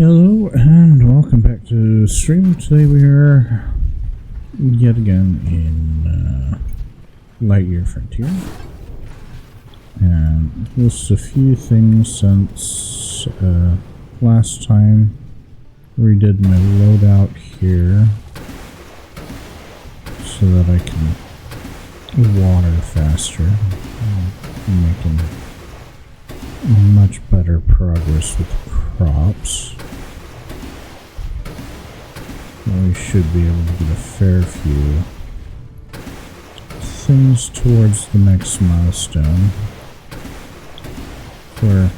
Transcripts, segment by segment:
Hello and welcome back to the stream. Today we are yet again in Lightyear Frontier, and just a few things since last time. Redid my loadout here so that I can water faster. I'm making much better progress with crops. We should be able to get a fair few things towards the next milestone, where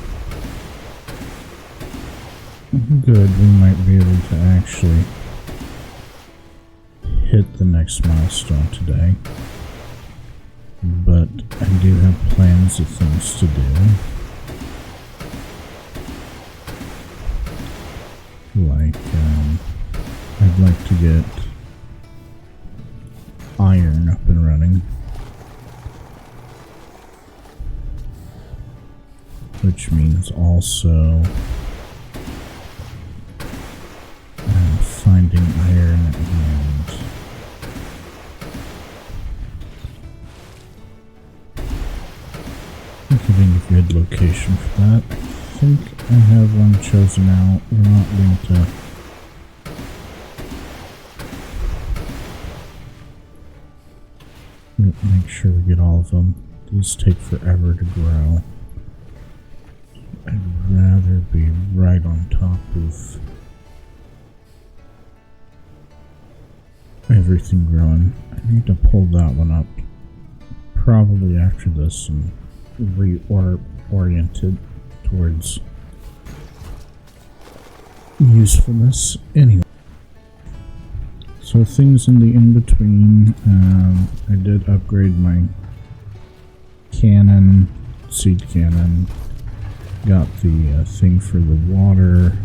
good, we might be able to actually hit the next milestone today. But I do have plans of things to do. Like, I'd like to get iron up and running, which means also finding iron and getting a good location for that. I think I have one chosen out. We're not going to make sure we get all of them. These take forever to grow. I'd rather be right on top of everything growing. I need to pull that one up probably after this and reorient it towards usefulness. Anyway, so things in the in-between, I did upgrade my cannon, seed cannon, got the thing for the water.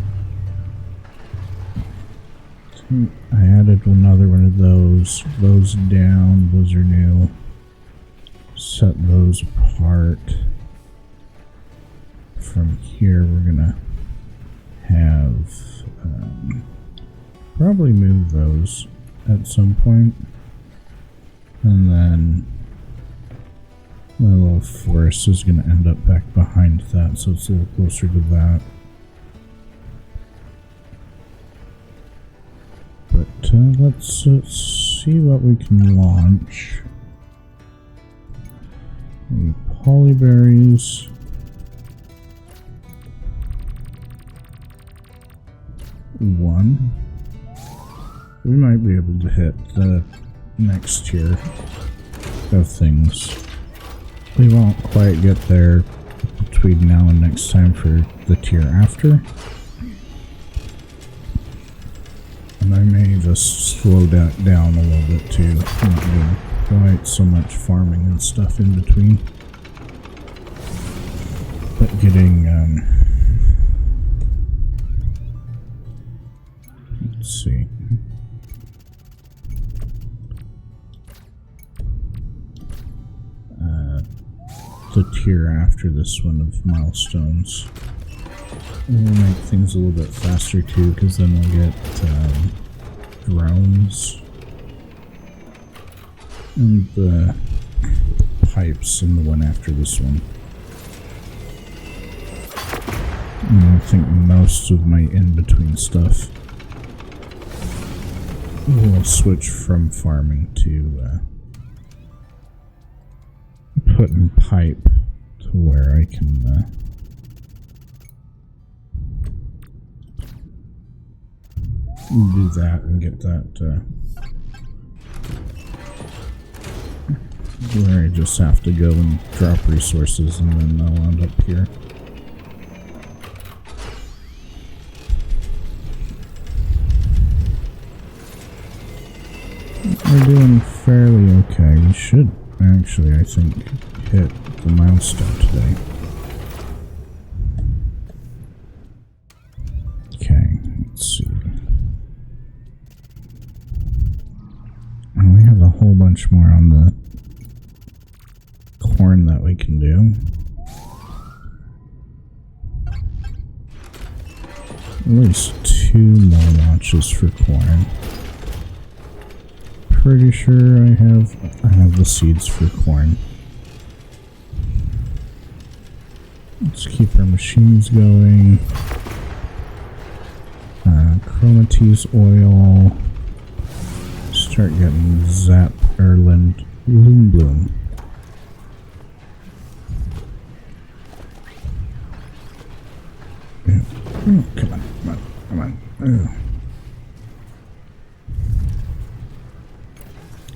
I added another one of those down, those are new. Set those apart. From here we're gonna have probably move those at some point, and then my little forest is gonna end up back behind that, so it's a little closer to that. But let's see what we can launch. Polyberries. One. We might be able to hit the next tier of things. We won't quite get there between now and next time for the tier after. And I may just slow that down a little bit too, not doing quite so much farming and stuff in between. But getting, let's see. The tier after this one of milestones. And we'll make things a little bit faster too, because then we'll get drones and the pipes in the one after this one. And I think most of my in-between stuff will switch from farming to putting pipe to where I can do that and get that where I just have to go and drop resources and then they'll end up here. We're doing fairly okay. We should actually, I think, hit the milestone today. Okay, let's see. And we have a whole bunch more on the corn that we can do. At least 2 more launches for corn. Pretty sure I have the seeds for corn. Let's keep our machines going. Chromatease oil. Start getting zap or loom bloom. Yeah. Oh, come on, come on, come on. Ugh.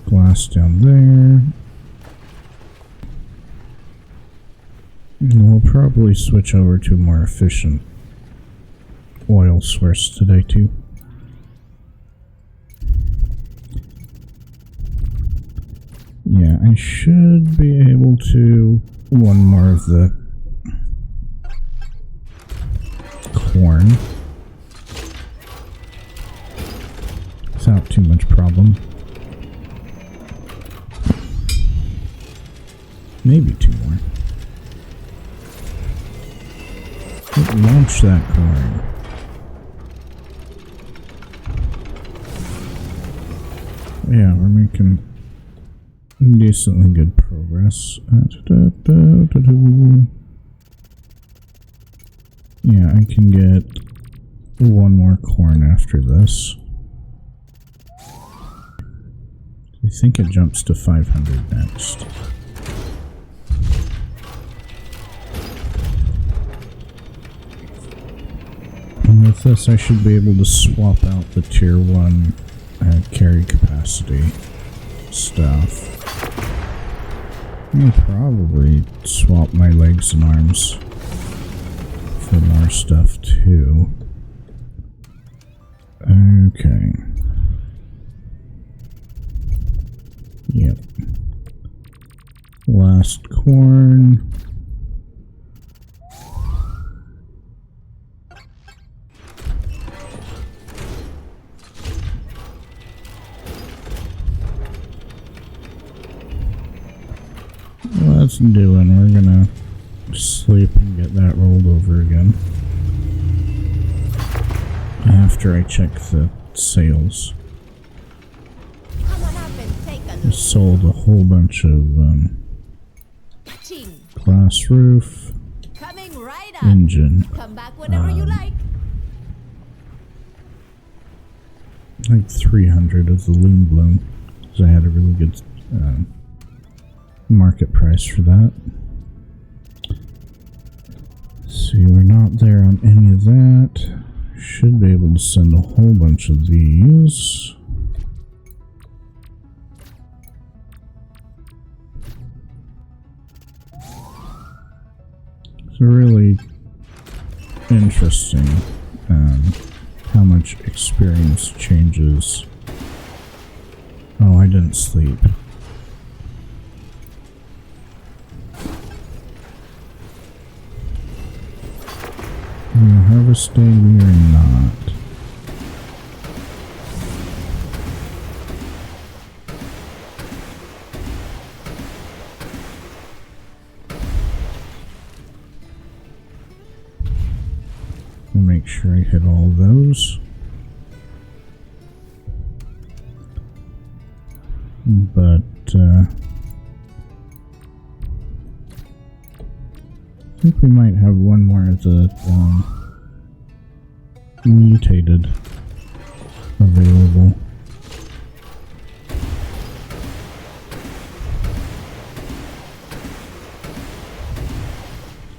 Glass down there. And we'll probably switch over to a more efficient oil source today too. Yeah, I should be able to one more of the corn without too much problem. Maybe 2 more. Launch that corn. Yeah, we're making decently good progress. Yeah, I can get 1 more corn after this. I think it jumps to 500 next. And with this, I should be able to swap out the tier 1 carry capacity stuff. I'll probably swap my legs and arms for more stuff too. Okay. Yep. Last corn. Let's do it. We're gonna sleep and get that rolled over again after I check the sales. I sold a whole bunch of glass roof, engine, Come back whenever you like. like 300 of the loom bloom, because I had a really good market price for that. See, we're not there on any of that. Should be able to send a whole bunch of these. It's really interesting how much experience changes. Oh, I didn't sleep. We're harvesting, we are not. I'll make sure I hit all of those. But, I think we might have 1 more of the mutated available.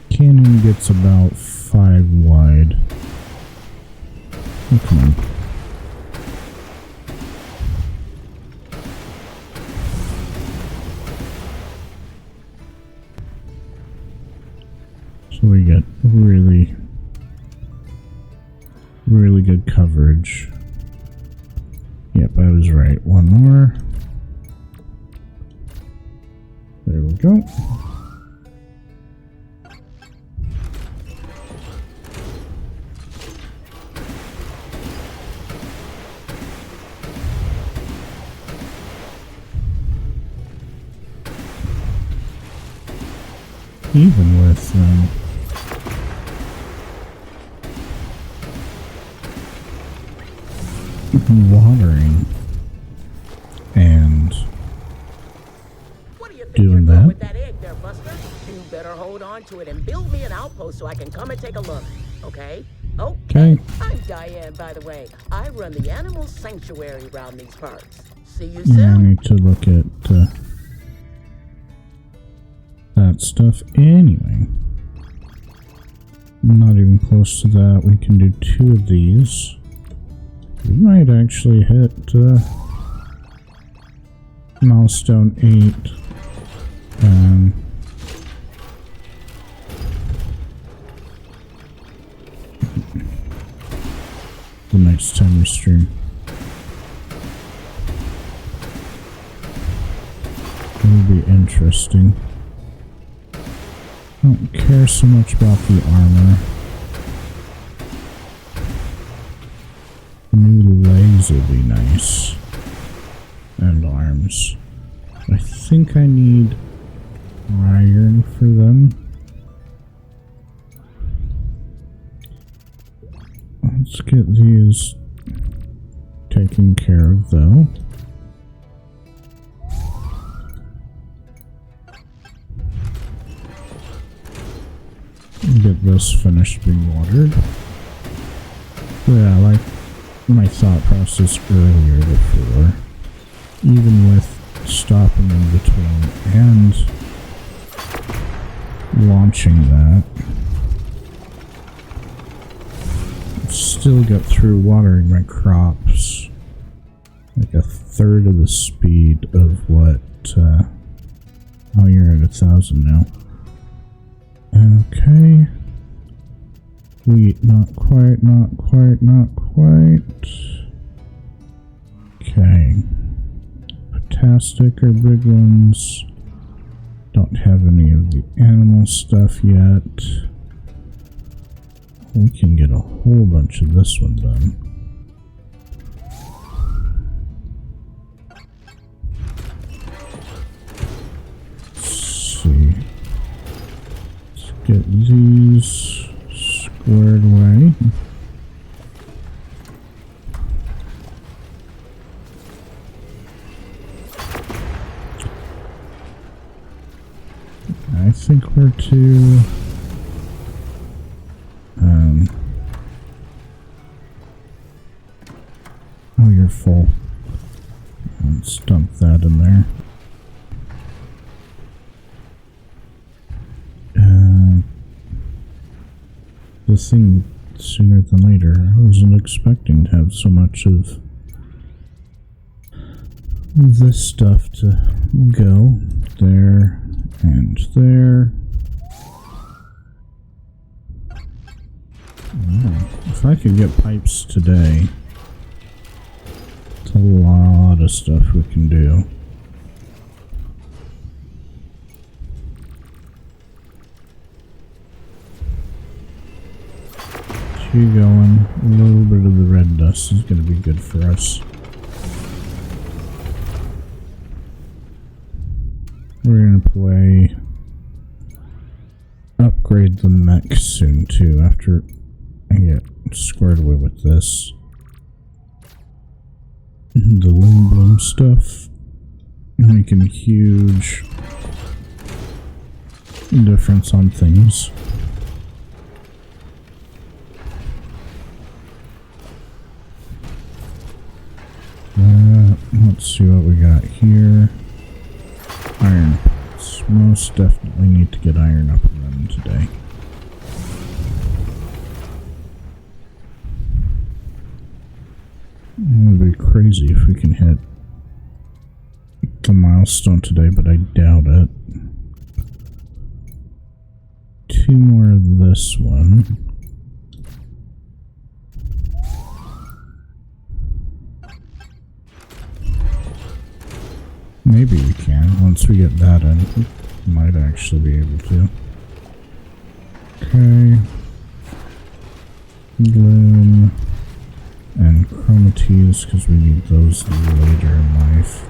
Cannon gets about 5 wide. Oh, come on. So we get really good coverage. Yep, I was right. 1 more. There we go. Even with watering and What do you think doing you're doing that. with that egg there, Buster? You better hold on to it and build me an outpost so I can come and take a look. Okay? Okay. I'm Diane, by the way. I run the animal sanctuary around these parts. See you Yeah, I soon. need to look at that stuff anyway. Not even close to that. We can do 2 of these. We might actually hit milestone 8. The next time we stream. It'll be interesting. I don't care so much about the armor. New legs will be nice. And arms. I think I need iron for them. Let's get these taken care of though. Get this finished being watered. Yeah, like my thought process earlier before. Even with stopping in between and launching that, still get through watering my crops like a third of the speed of what oh, you're at 1,000 now. Okay. Wheat, not quite, not quite, not quite. Okay. Fantastic are big ones. Don't have any of the animal stuff yet. We can get a whole bunch of this one done. Let's see. Let's get these squared away. I think we're to oh, you're full. Let's dump that in there. The thing sooner than later. I wasn't expecting to have so much of this stuff to go there and there. Wow. If I could get pipes today, it's a lot of stuff we can do. Keep going. A little bit of the red dust is going to be good for us. We're going to play upgrade the mech soon too, after I get squared away with this. The Loom Bloom stuff making a huge difference on things. Let's see what we got here. Iron pots. Most definitely need to get iron up in them today. It would be crazy if we can hit the milestone today, but I doubt it. 2 more of this one. Maybe we can. Once we get that in, we might actually be able to. Okay. Gloom. And chromatides, because we need those later in life.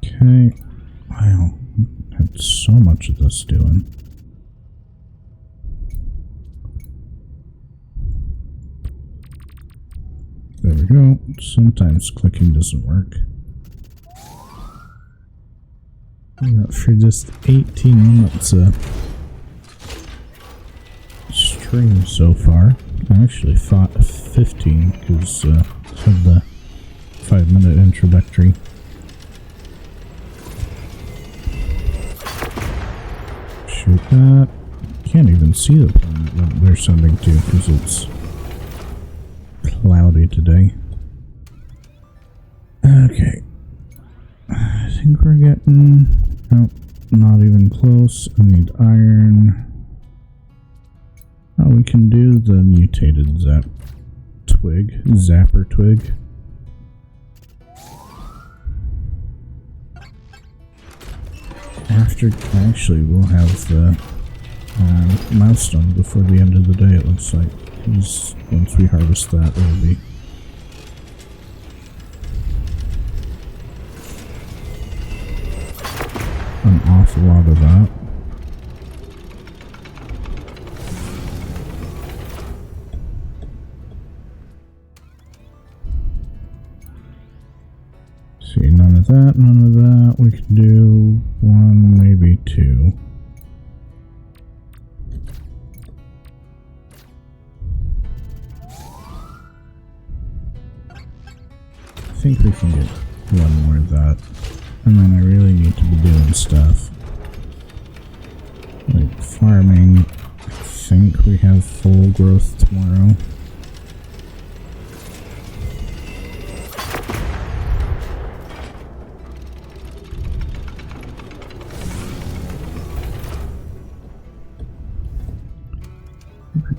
Okay. Wow. That's so much of this doing? There we go. Sometimes clicking doesn't work. We got for just 18 minutes stream so far. I actually thought 15 because it had the 5-minute introductory. Shoot that. Can't even see the planet that they're sending to because it's cloudy today. Okay. I think we're getting... Nope, not even close. I need iron. Oh, we can do the mutated zapper twig. Actually, we'll have the milestone before the end of the day, it looks like. Once we harvest that, it'll be... an awful lot of that. See, none of that, none of that. We can do one, maybe two. I think we can get one more of that. And then I really need to be doing stuff. Like farming. I think we have full growth tomorrow.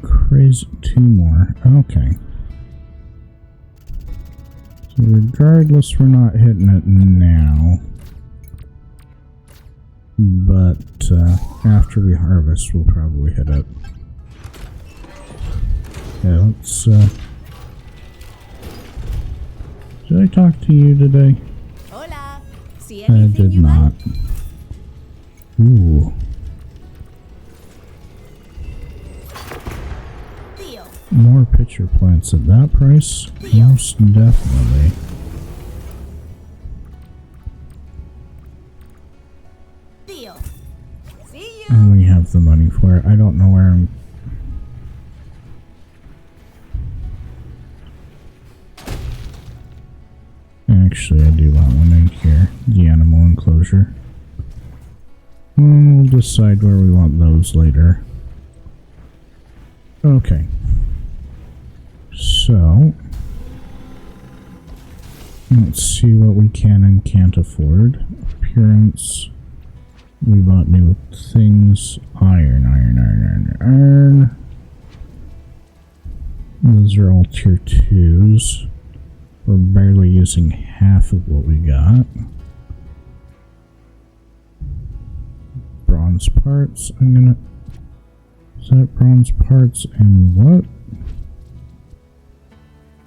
Crazy, 2 more. Okay. So regardless, we're not hitting it now. But after we harvest, we'll probably hit it. Yeah, let's... Did I talk to you today? Hola. See I did not. Ooh. More pitcher plants at that price? Most definitely. And we have the money for it. I don't know where I'm... Actually, I do want one in here. The animal enclosure. We'll decide where we want those later. Okay. So... let's see what we can and can't afford. Appearance... We bought new things. Iron. Those are all tier 2s. We're barely using half of what we got. Bronze parts. Is that bronze parts and what?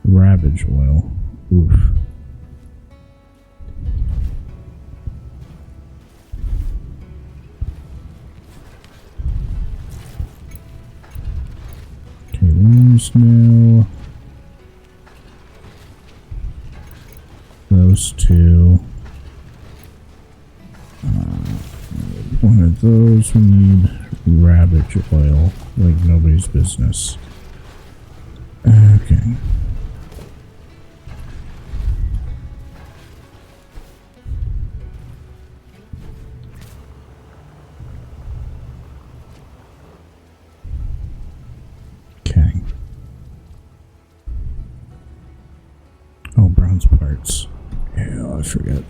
Ravage oil. Oof. Rooms new. Those two. One of those. We need ravage oil like nobody's business. Okay. Oh, bronze parts. Yeah, I forget.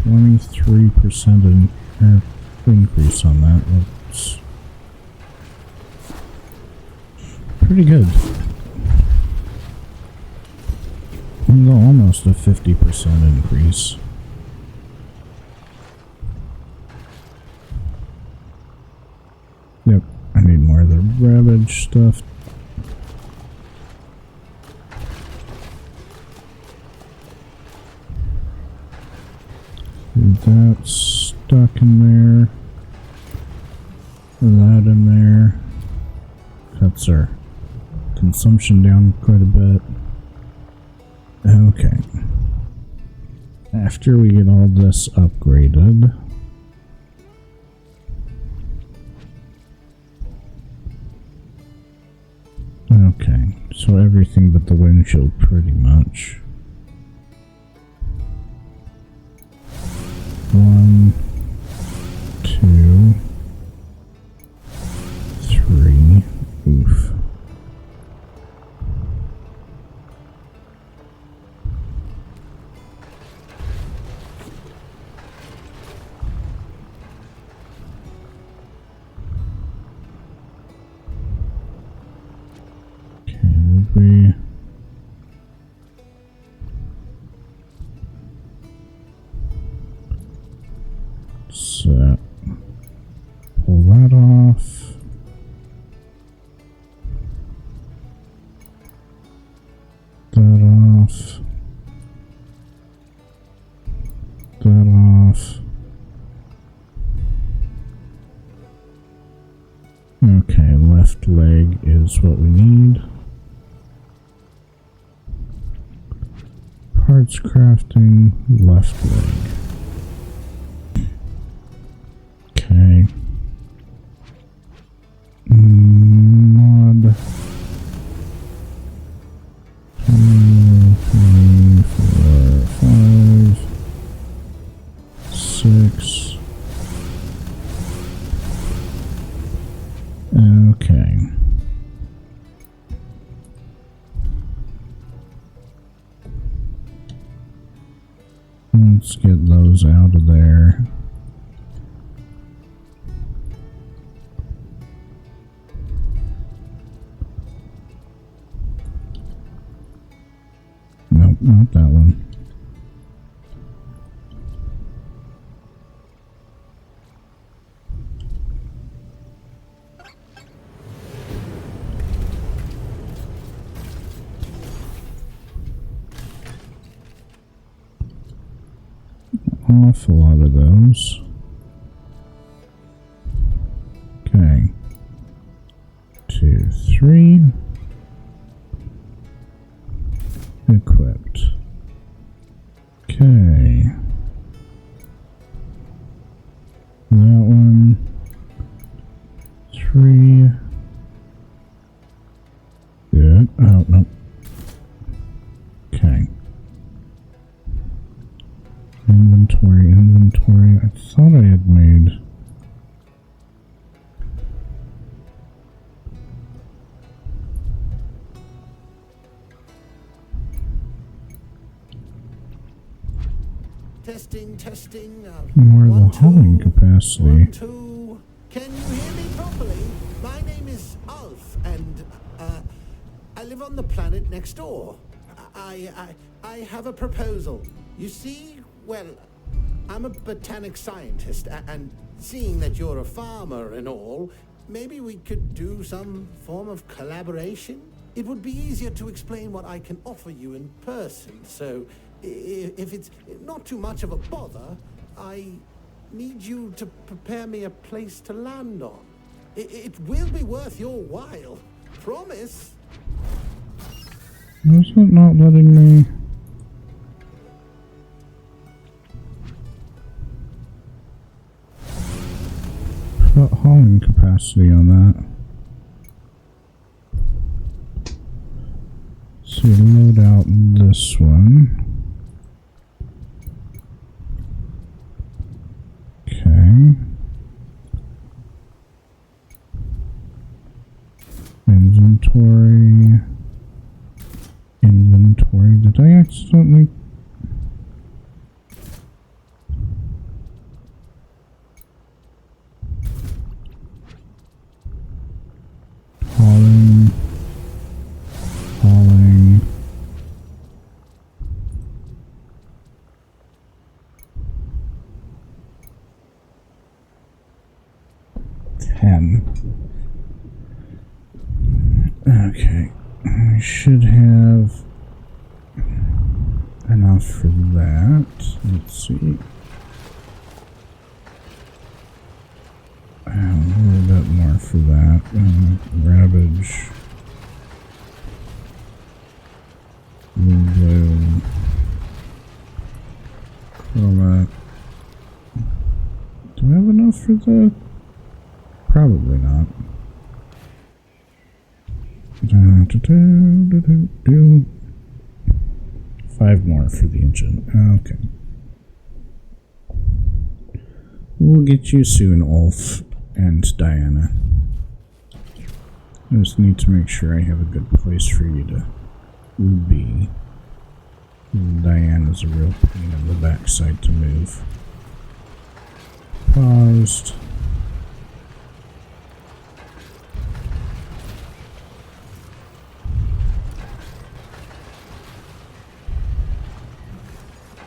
%3% increase on that. That's pretty good. Almost a 50% increase. Yep, I need more of the ravage stuff. That's stuck in there. That in there. Cuts our consumption down quite a bit. Okay. After we get all this upgraded, okay, so everything but the windshield pretty much. 1, 2, 3. Oof. Okay, would we... set. Pull that off. That off. That off. Okay, left leg is what we need. Parts crafting, left leg. Okay. Mod. 2, 3, 4, 5, 6. Okay. Let's get those out of there. Nope, not that one. Awful lot of those. Okay. 2, 3. Equipped. Okay. That one. 3. Good. Oh, no. Okay. Inventory, inventory. I thought I had made... Testing. more of One, the hauling two, capacity. 1, 2. Can you hear me properly? My name is Alf, and I live on the planet next door. I have a proposal. You see, well, I'm a botanic scientist, and seeing that you're a farmer and all, maybe we could do some form of collaboration? It would be easier to explain what I can offer you in person, so if it's not too much of a bother, I need you to prepare me a place to land on. It will be worth your while. Promise. Was it not letting me? Put hauling capacity on that. So load out this one. Okay. Inventory. Inventory. Did I accidentally? Hauling. Hauling. 10. Okay, I should have enough for that. Let's see. A little bit more for that. Ravage. Blue. Chroma. Do I have enough for the? Probably not. 5 more for the engine. Okay. We'll get you soon, Ulf and Diana. I just need to make sure I have a good place for you to be. Diana's a real pain in the backside to move. Paused.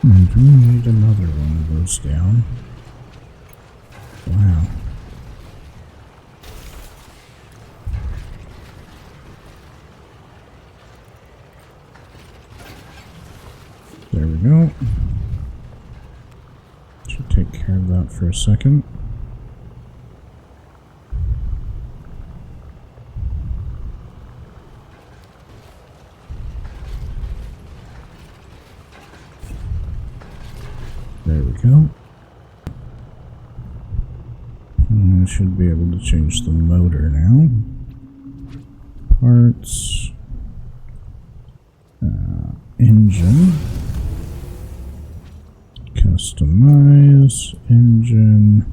Do we need another one of those down? Wow. There we go. Should take care of that for a second. There we go. And I should be able to change the motor now. Parts. Engine. Customize. Engine.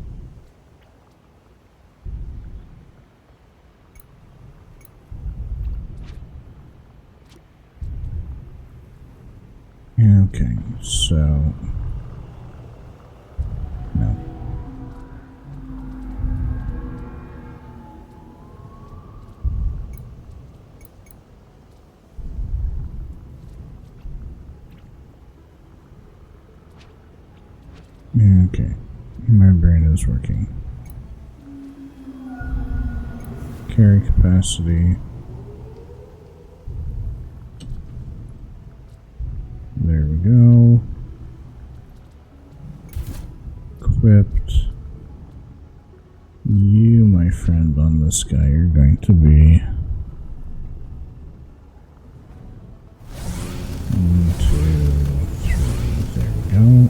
Okay, so... No. Okay, my brain is working. Carry capacity. There we go. Equipped. You, my friend, on this guy are going to be 1, 2, 3. There we go.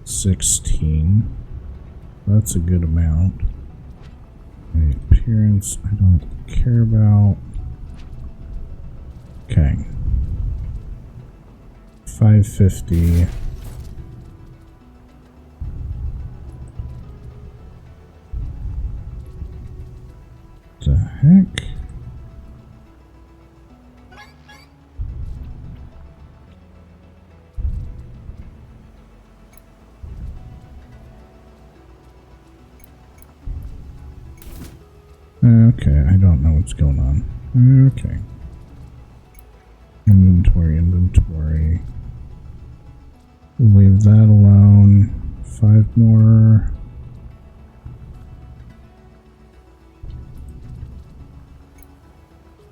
$16. That's a good amount. The appearance I don't care about. Okay. 550. The heck? Okay, I don't know what's going on. Okay. Inventory. Leave that alone. 5 more.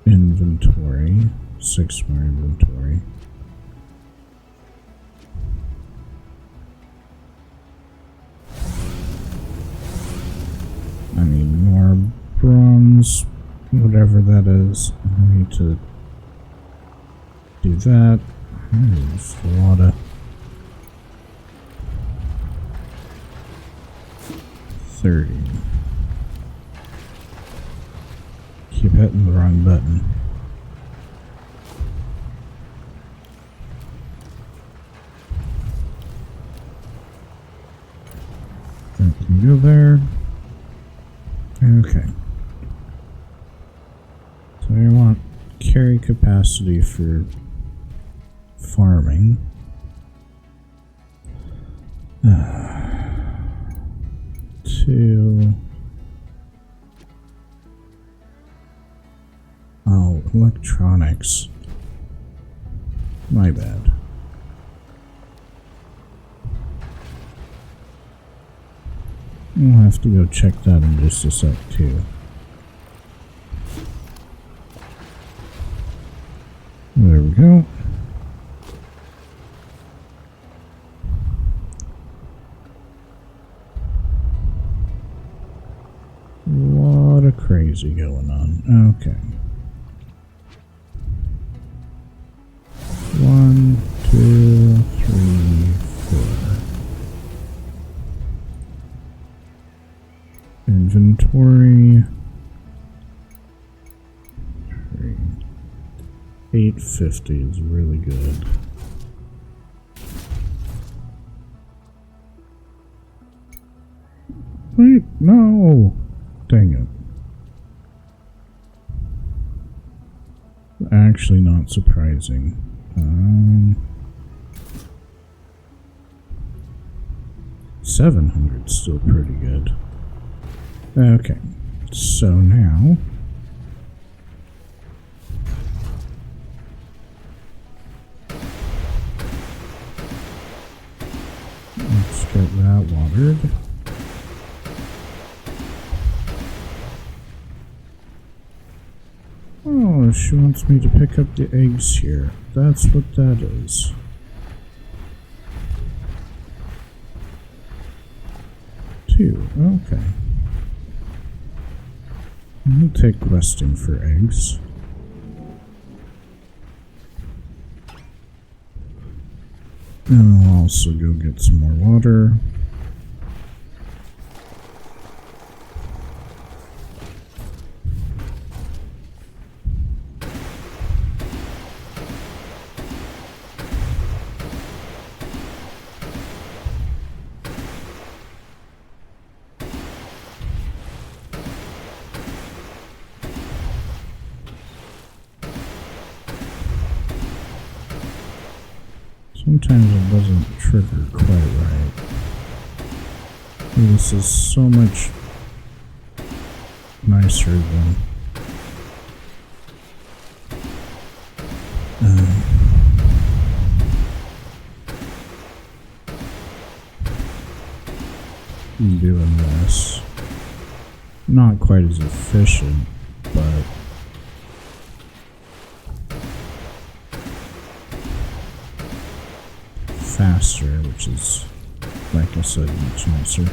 Inventory. 6 more inventory. I need more bronze, whatever that is. I need to do that. There's a lot of 30. Keep hitting the wrong button. That can go there. Okay. So I want carry capacity for farming. Oh, electronics. My bad. We'll have to go check that in just a sec too. There we go. A lot of crazy going on. Okay. 1, 2, 3, 4. Inventory. 3. 850 is really good. Wait, no! Dang it. Actually not surprising. 700 still pretty good. Okay, so now let's get that watered. Oh, she wants me to pick up the eggs here. That's what that is. Two, okay. I'll take questing for eggs. And I'll also go get some more water. Sometimes it doesn't trigger quite right. This is so much nicer than doing this. Not quite as efficient, but faster, which is, like I said, much nicer.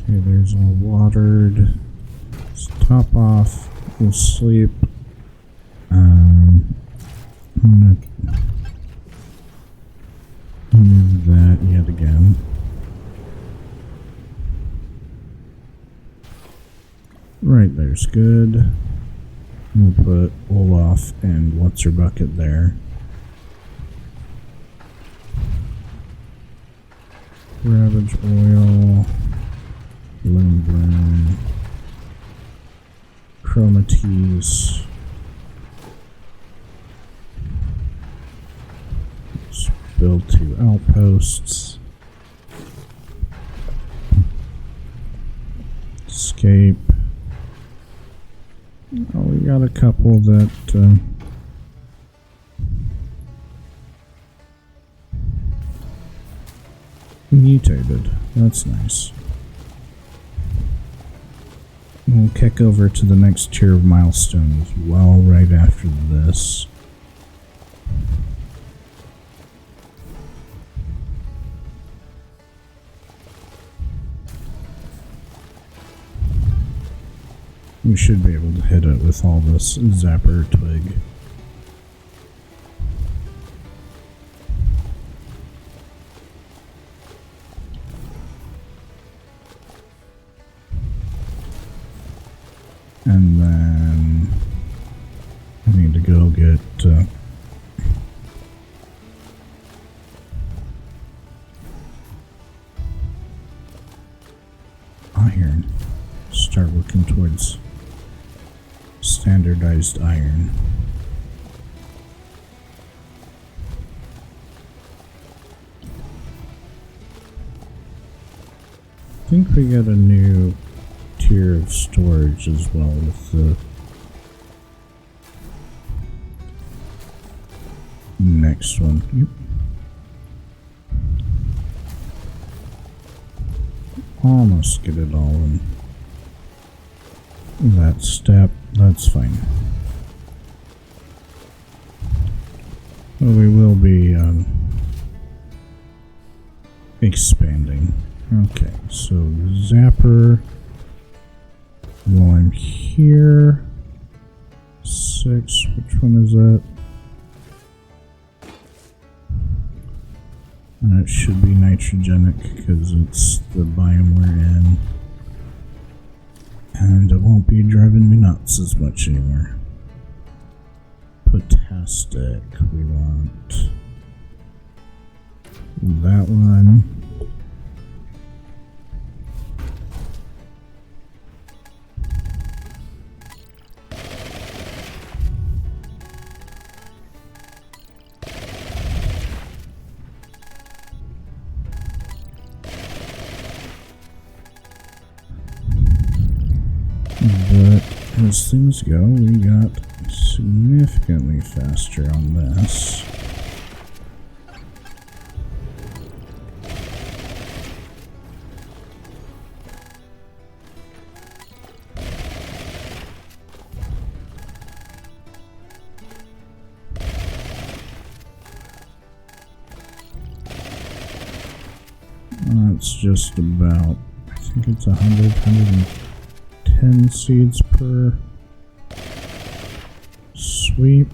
Okay, there's all watered. Let's top off. We'll sleep. I'm gonna move that yet again. Right there's good. We'll put Olaf and what's her bucket there. Ravage oil. Bloom bloom. Chromatees. Let's build 2 outposts. Escape. Oh, we got a couple that mutated. That's nice. We'll kick over to the next tier of milestones as well right after this. We should be able to hit it with all this zapper twig. And then I need to go get iron. Start working towards standardized iron. think we get a new tier of storage as well with the next one. Yep. Almost get it all in that step. That's fine. Well, we will be expanding. Okay, so zapper. While I'm here, 6. Which one is that? It should be nitrogenic because it's the biome we're in. And it won't be driving me nuts as much anymore. Potastic, we want that one. But as things go, we got significantly faster on this. It's just about, I think it's 110 seeds per sweep.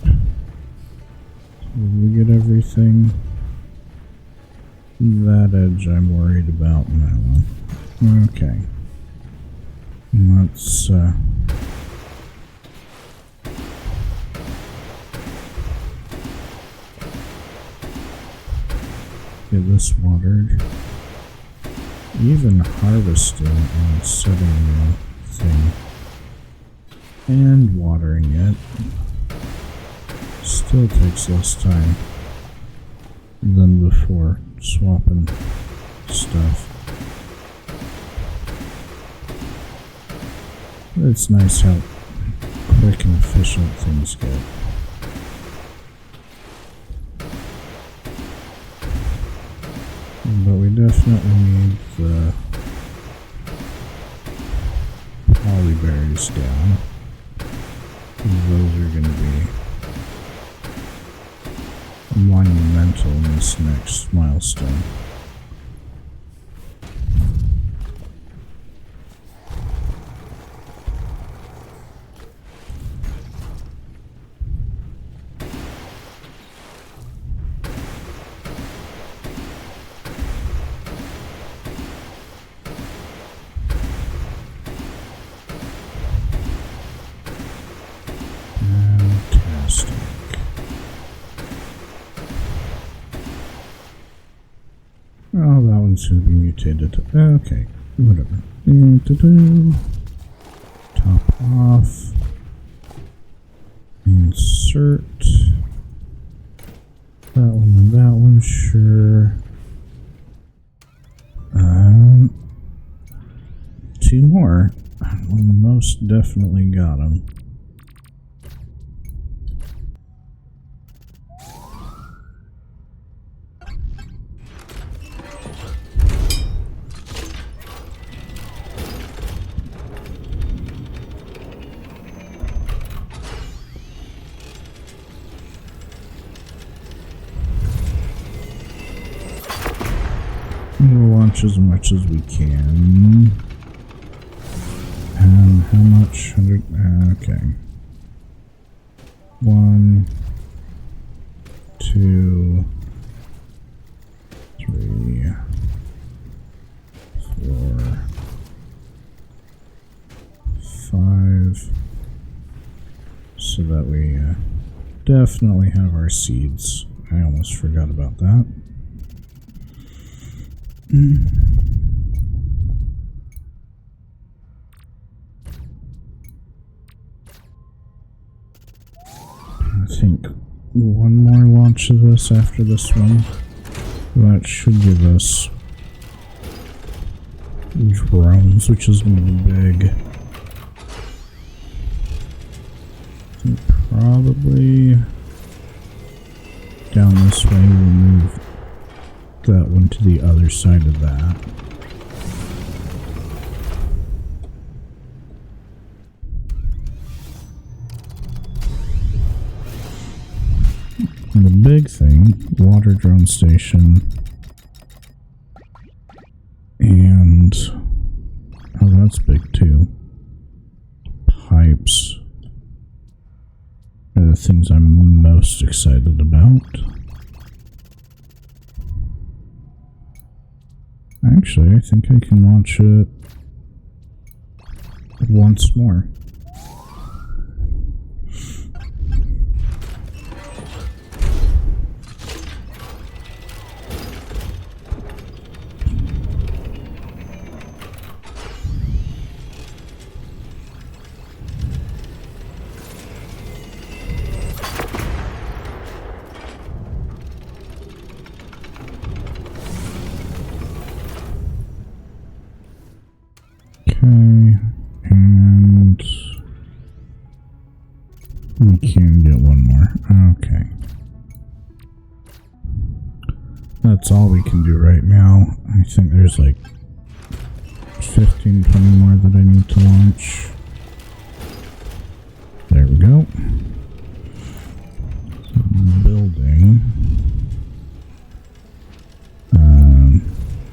We get everything. That edge I'm worried about in that one. Okay. Let's get this watered. Even harvesting and setting the thing and watering it still takes less time than before swapping stuff. It's nice how quick and efficient things get. But we definitely need the polyberries down. Those are going to be monumental in this next milestone. Oh, that one's going to be mutated. Okay, whatever. Top off. Insert. That one and that one, sure. 2 more. We most definitely got them. We'll launch as much as we can. And how much? 100? Okay. 1, 2, 3, 4, 5. So that we definitely have our seeds. I almost forgot about that. I think one more launch of this after this one. That should give us drones, which is going to be big. I think probably down this way we'll move that one to the other side of that. And the big thing, water drone station, and oh, that's big too. Pipes are the things I'm most excited about. Actually, I think I can launch it once more. And we can get one more. Okay. That's all we can do right now. I think there's like 15, 20 more that I need to launch. There we go. So building.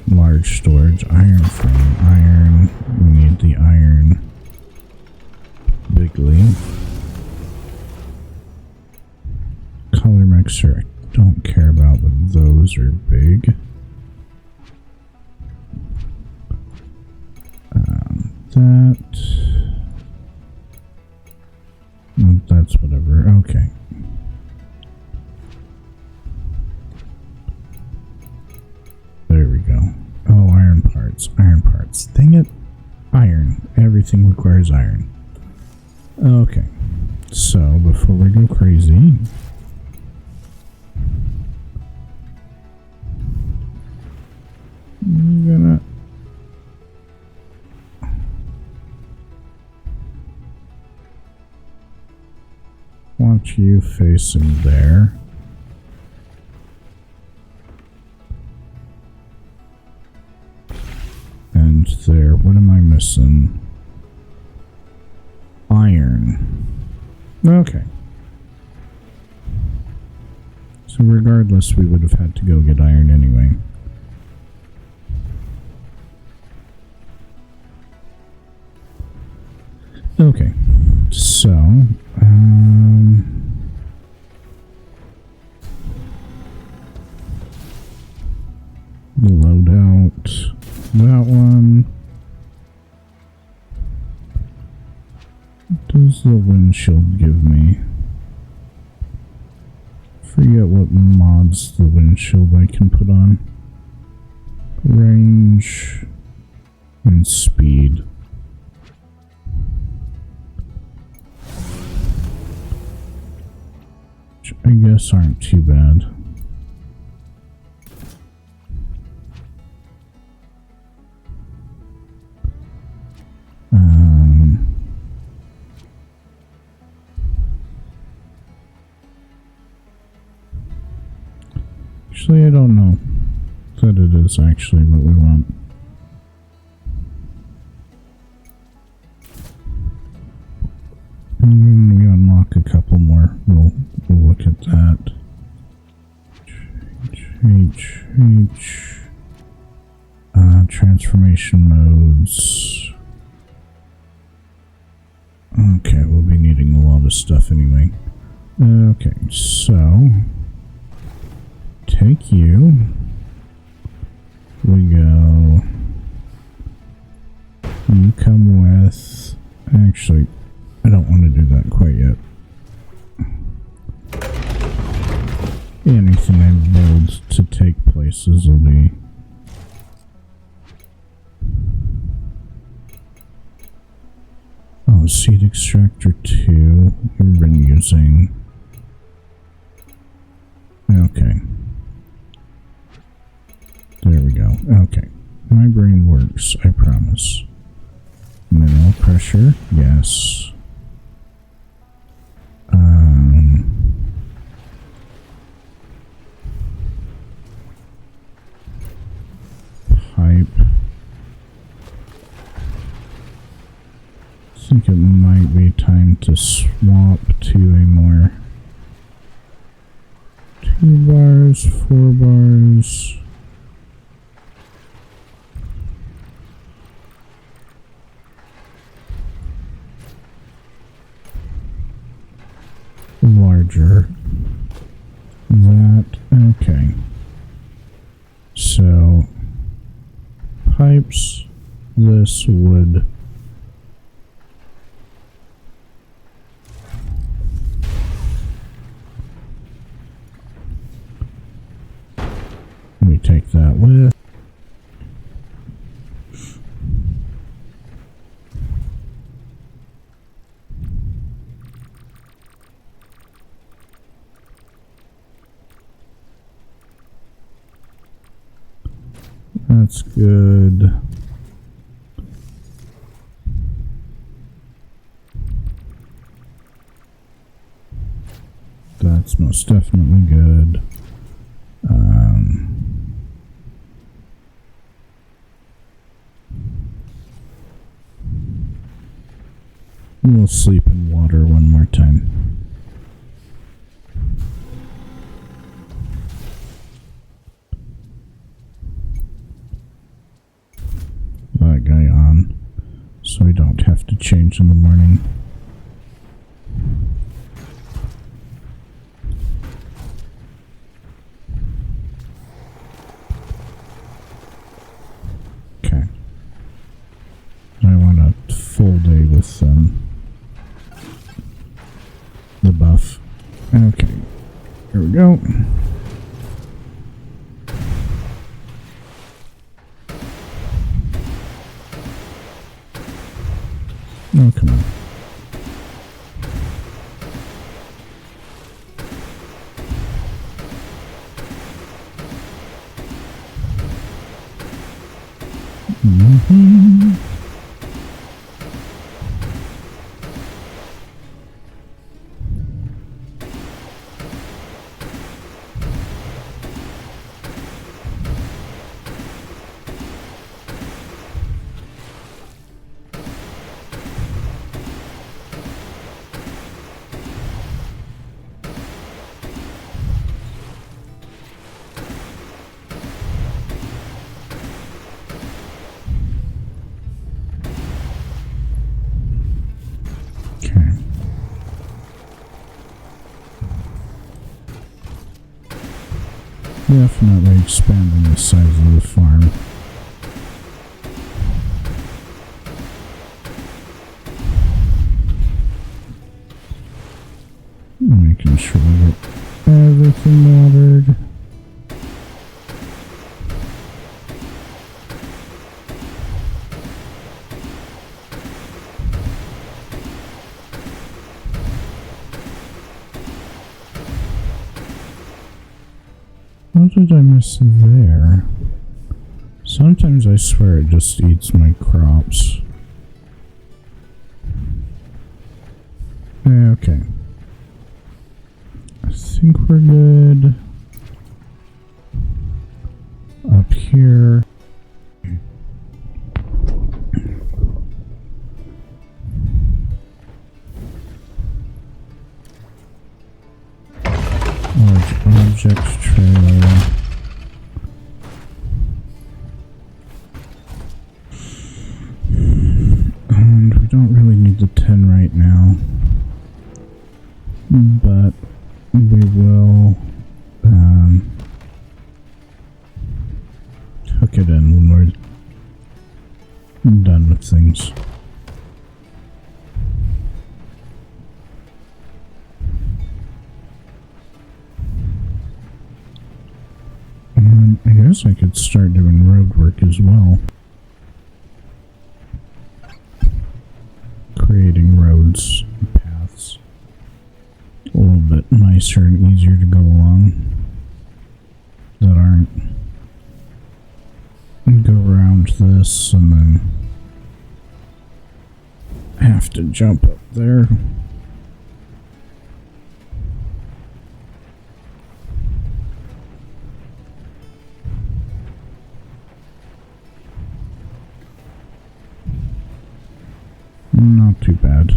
Large storage, iron frame, iron. We need the iron bigly. Color mixer, I don't care about, but those are big. That's whatever. Okay. There we go. Oh, iron parts. Iron parts. Dang it. Iron. Everything requires iron. Okay. So, before we go crazy, I'm gonna want you facing there. And there. What am I missing? Iron. Okay. So regardless, we would have had to go get iron anyway. Okay. So, load out that one. What does the windshield give me? Forget what mods the windshield I can put on. Range and speed. Which I guess aren't too bad. Actually, I don't know that it is actually what we want. And when we unlock a couple more, we'll look at that. Transformation modes. Okay, we'll be needing a lot of stuff anyway. Okay, so take you. We go. You come with. Actually, I don't want to do that quite yet. Anything I build to take places will be. Oh, seed extractor 2. We've been using. Okay. There we go. Okay. My brain works, I promise. Mineral pressure, yes. Pipe. I think it might be time to swap to a more 2 bars, 4 bars. Larger. That, okay. So, pipes, this wood. We take that with. That's good. That's most definitely good. We'll sleep in water one more time. That guy on, so we don't have to change in the morning. Okay. I want a full day with the buff. Okay. Here we go. Oh, come on. Definitely expanding the size of the farm. Making sure we get everything watered. What did I miss there? Sometimes I swear it just eats my crops. Okay. I think we're good. Up here. Large object trailer. And we don't really need the 10 right now. But we will hook it in when we're done with things. I guess I could start doing road work as well. Creating roads, paths. A little bit nicer and easier to go along. That aren't go around to jump up there. Not too bad.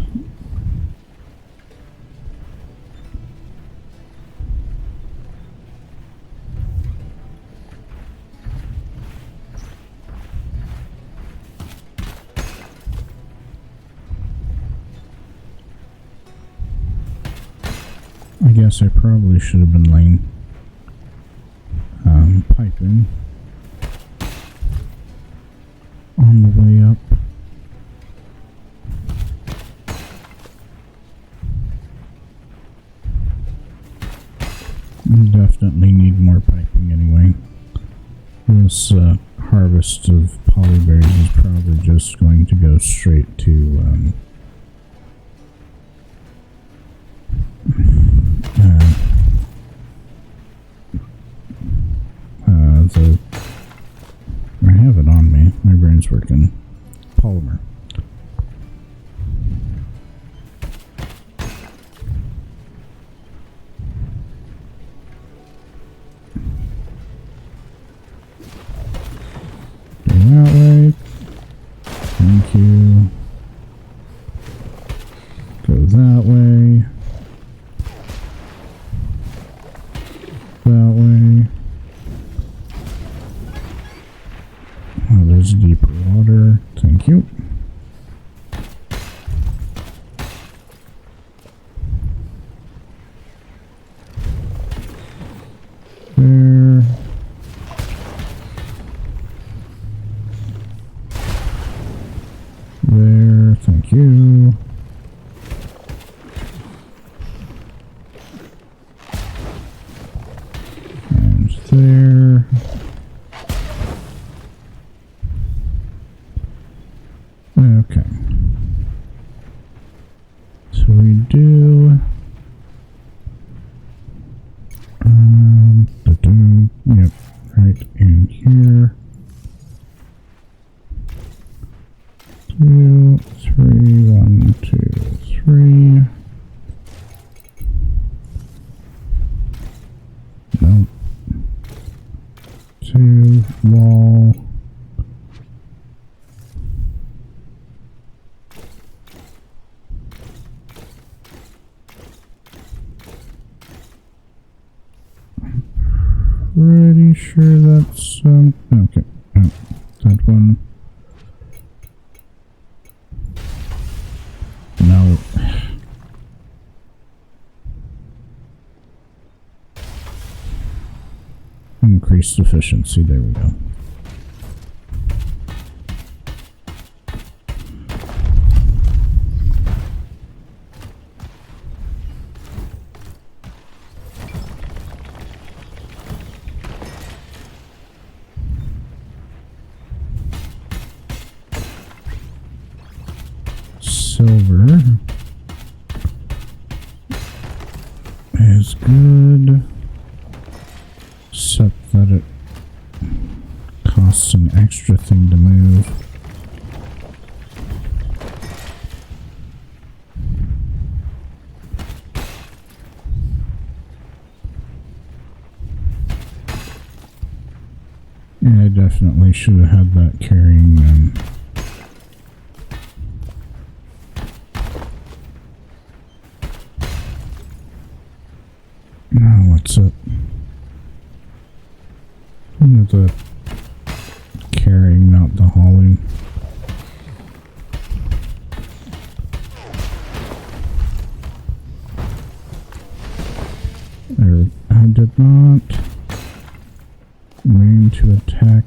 I guess I probably should have been laying piping on the way up. Definitely need more piping anyway. This harvest of polyberries is probably just going to go straight to I have it on me. My brain's working. Polymer. Go that way. Thank you. Go that way. That way. Oh, there's deeper water. Thank you. There. There. Thank you. And there. Okay. So we do yep, right in here. 2, 3, 1, 2, 3. Nope. 2 wall. Pretty sure that's okay. No, that one. No. Increased efficiency. There we go. Silver is good, except that it costs an extra thing to move. Yeah, I definitely should have had that carrying now what's up? The carrying, not the hauling. There, I did not mean to attack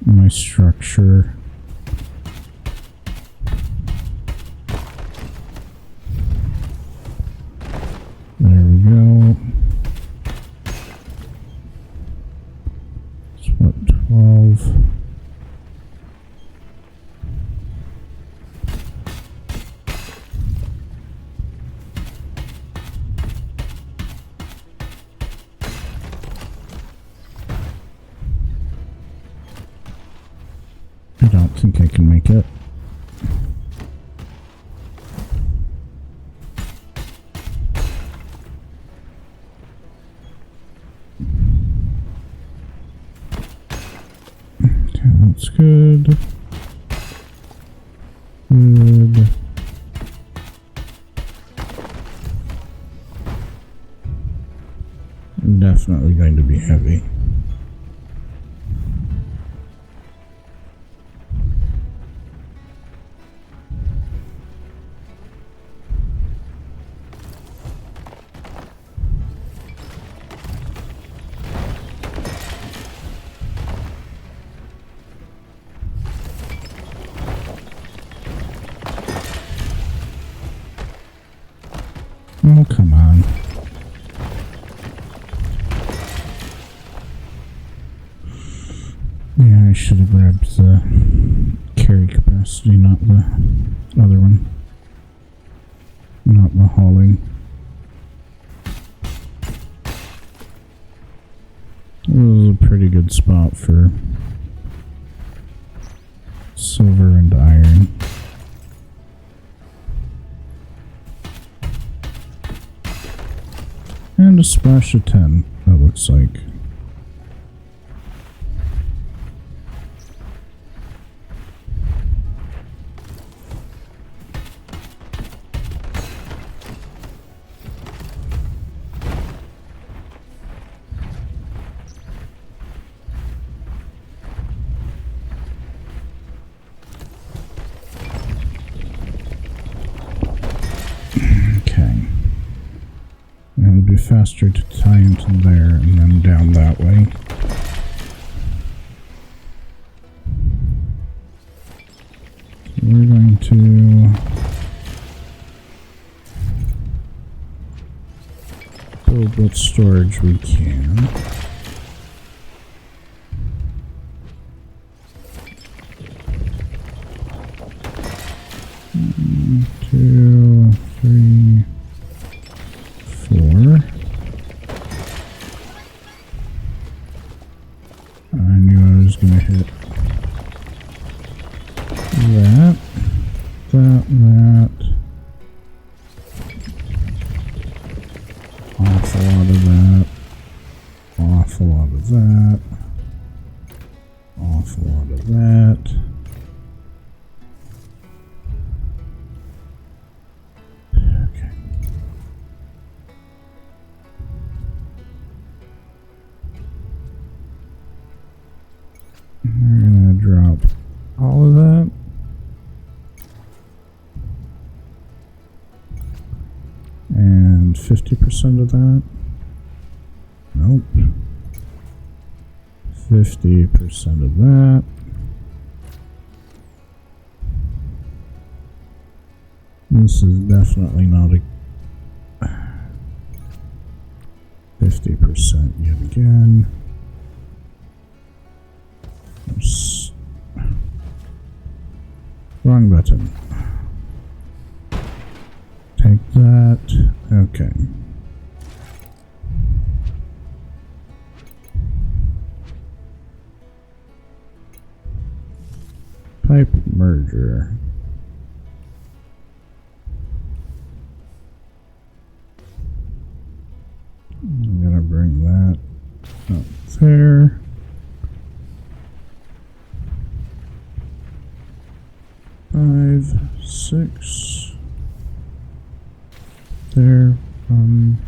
my structure. There we go. It's what, 12? I don't think I can make it. Definitely going to be heavy. Oh, come on. Yeah, I should have grabbed the carry capacity, not the other one. Not the hauling. It was a pretty good spot for silver and iron. And a splash of 10, that looks like. Faster to tie into there and then down that way. So we're going to build what storage we can. One, 2, 3, 4. I knew I was going to hit that. Awful lot of that. Awful lot of that. Awful lot of that. Okay. We're gonna drop all of that. And 50% of that. Nope. 50% of that. This is definitely not a 50% yet again. Oops. Wrong button. Take that. Okay. Pipe merger. I'm gonna bring that up there. Five, 6. There. 1,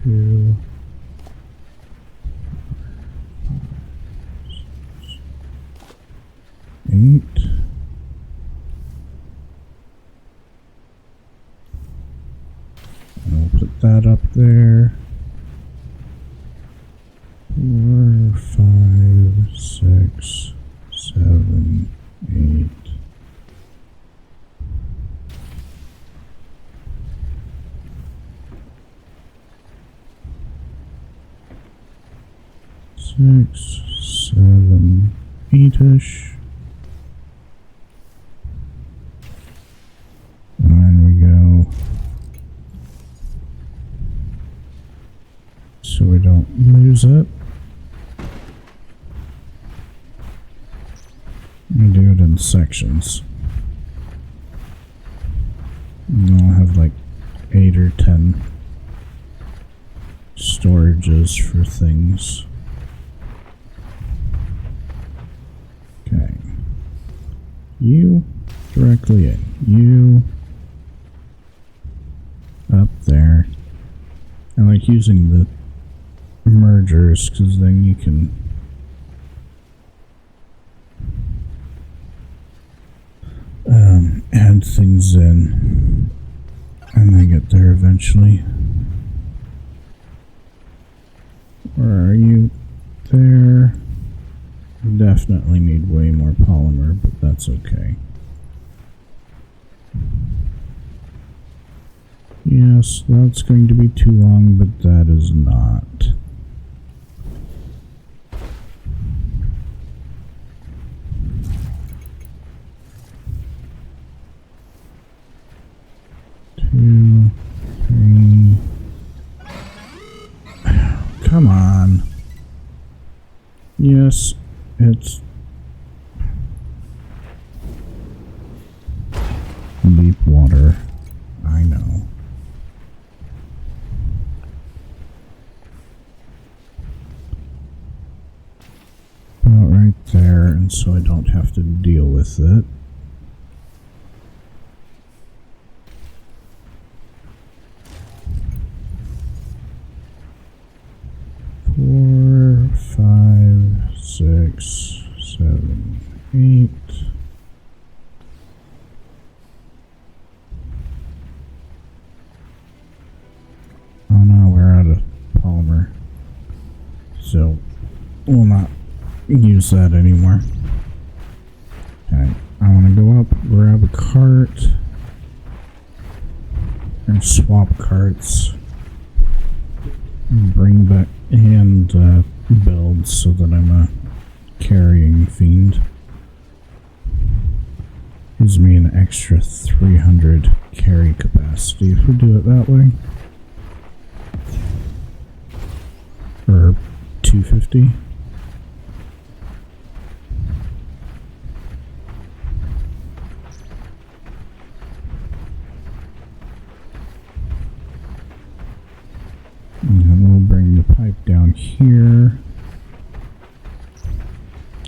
2, 8. And we'll put that up there. 4, 5, 6, 7, 8. 6, 7, 8-ish. And we go so we don't lose it. We do it in sections. And I'll have like 8 or 10 storages for things. Okay. You directly in. You up there. I like using the chargers, because then you can add things in and they get there eventually. Where are you? There. Definitely need way more polymer, but that's okay. Yes, that's going to be too long, but that is not. Two, three. Come on. Yes, it's deep water. I know. About right there, and so I don't have to deal with it. Four, 5, 6, 7, 8. Oh no, we're out of polymer. So we'll not use that anymore. Okay, I want to go up, grab a cart, and swap carts. Bring back and build so that I'm a carrying fiend. Gives me an extra 300 carry capacity if we do it that way. Or 250. And we'll bring the pipe down here.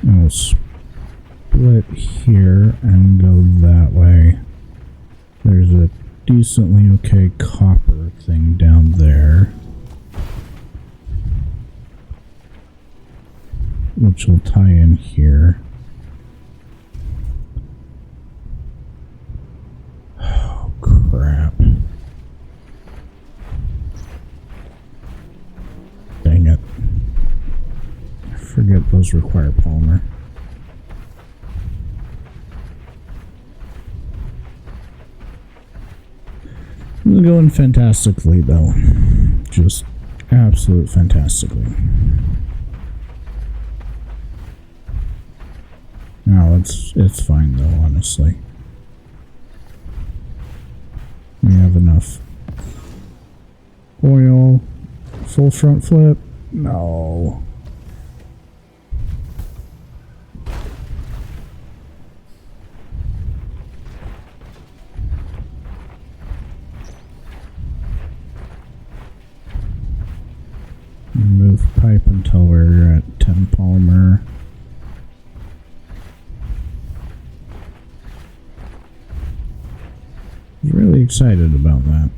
And we'll split here and go that way. There's a decently okay copper thing down there, which will tie in here. Oh, crap. Dang it. I forget those require polymer. We're going fantastically, though. Just absolute fantastically. No, it's fine, though, honestly. We have enough oil. Full front flip? No. Move pipe until we're at 10 polymer. I was really excited about that.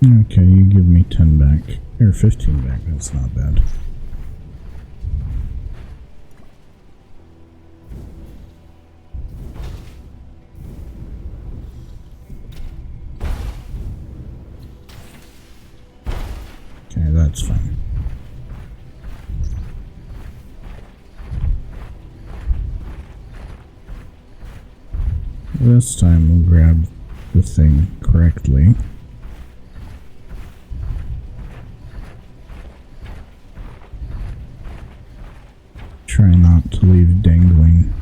Okay, you give me 10 back. Or 15 back, that's not bad. Okay, that's fine. This time we'll grab the thing correctly. Try not to leave dangling.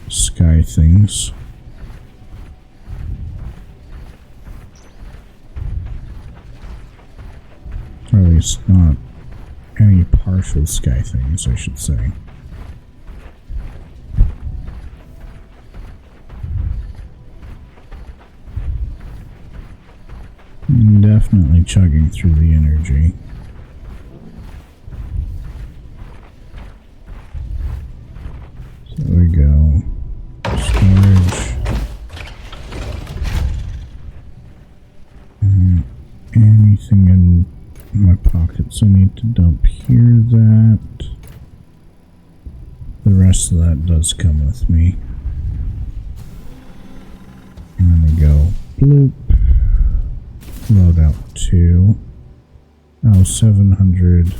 Sky things. Or at least not any partial sky things, I should say. Definitely chugging through the energy. There we go. Storage. Anything in my pockets I need to dump here, that. The rest of that does come with me. And then we go bloop. Load out 2. Oh, 700.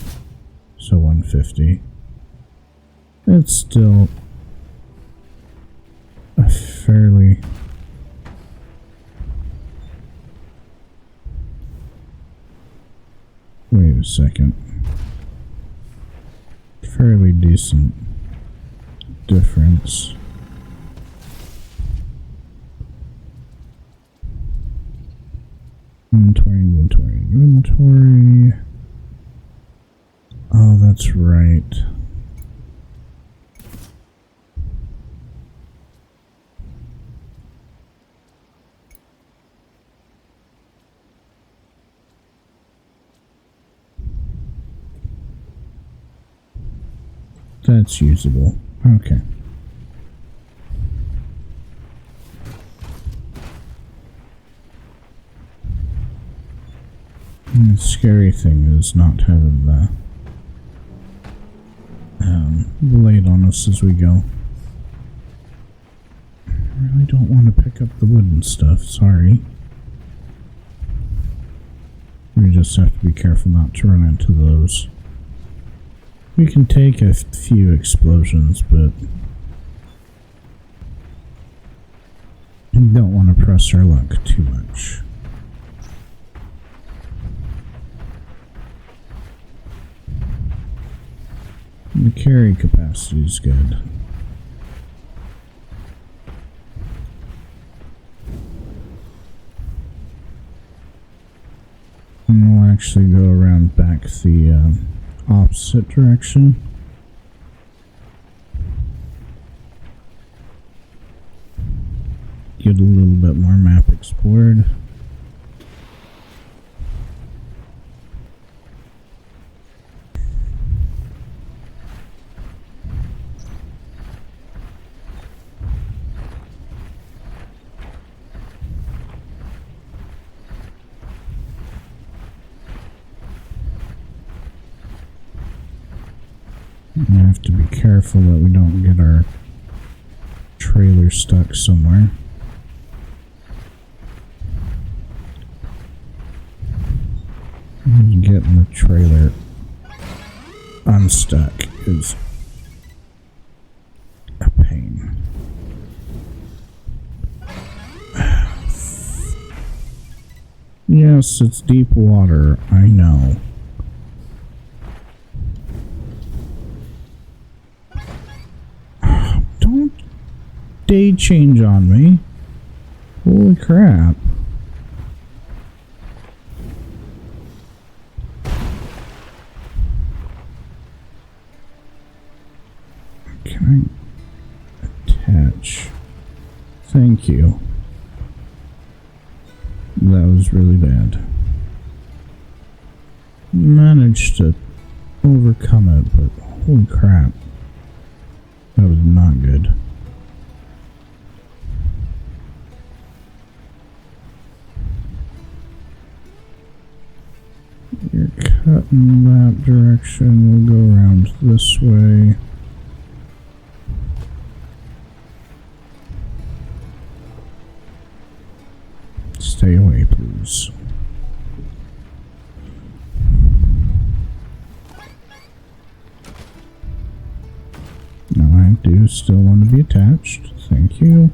So 150. It's still a fairly wait a second. Fairly decent difference. Inventory. Oh, that's right. That's usable. Okay. And the scary thing is not having the blade on us as we go. I really don't want to pick up the wooden stuff, sorry. We just have to be careful not to run into those. We can take a few explosions, but don't want to press our luck too much. The carry capacity is good. And we'll actually go around back the opposite direction. Get a little bit more map explored. We have to be careful that we don't get our trailer stuck somewhere. Getting the trailer unstuck is a pain. Yes, it's deep water, I know. Don't day change on me. Holy crap. Can I attach? Thank you. That was really bad. Managed to overcome it, but holy crap. That was not good. You're cutting that direction. We'll go around this way. Stay away, please. Now I do still want to be attached. Thank you.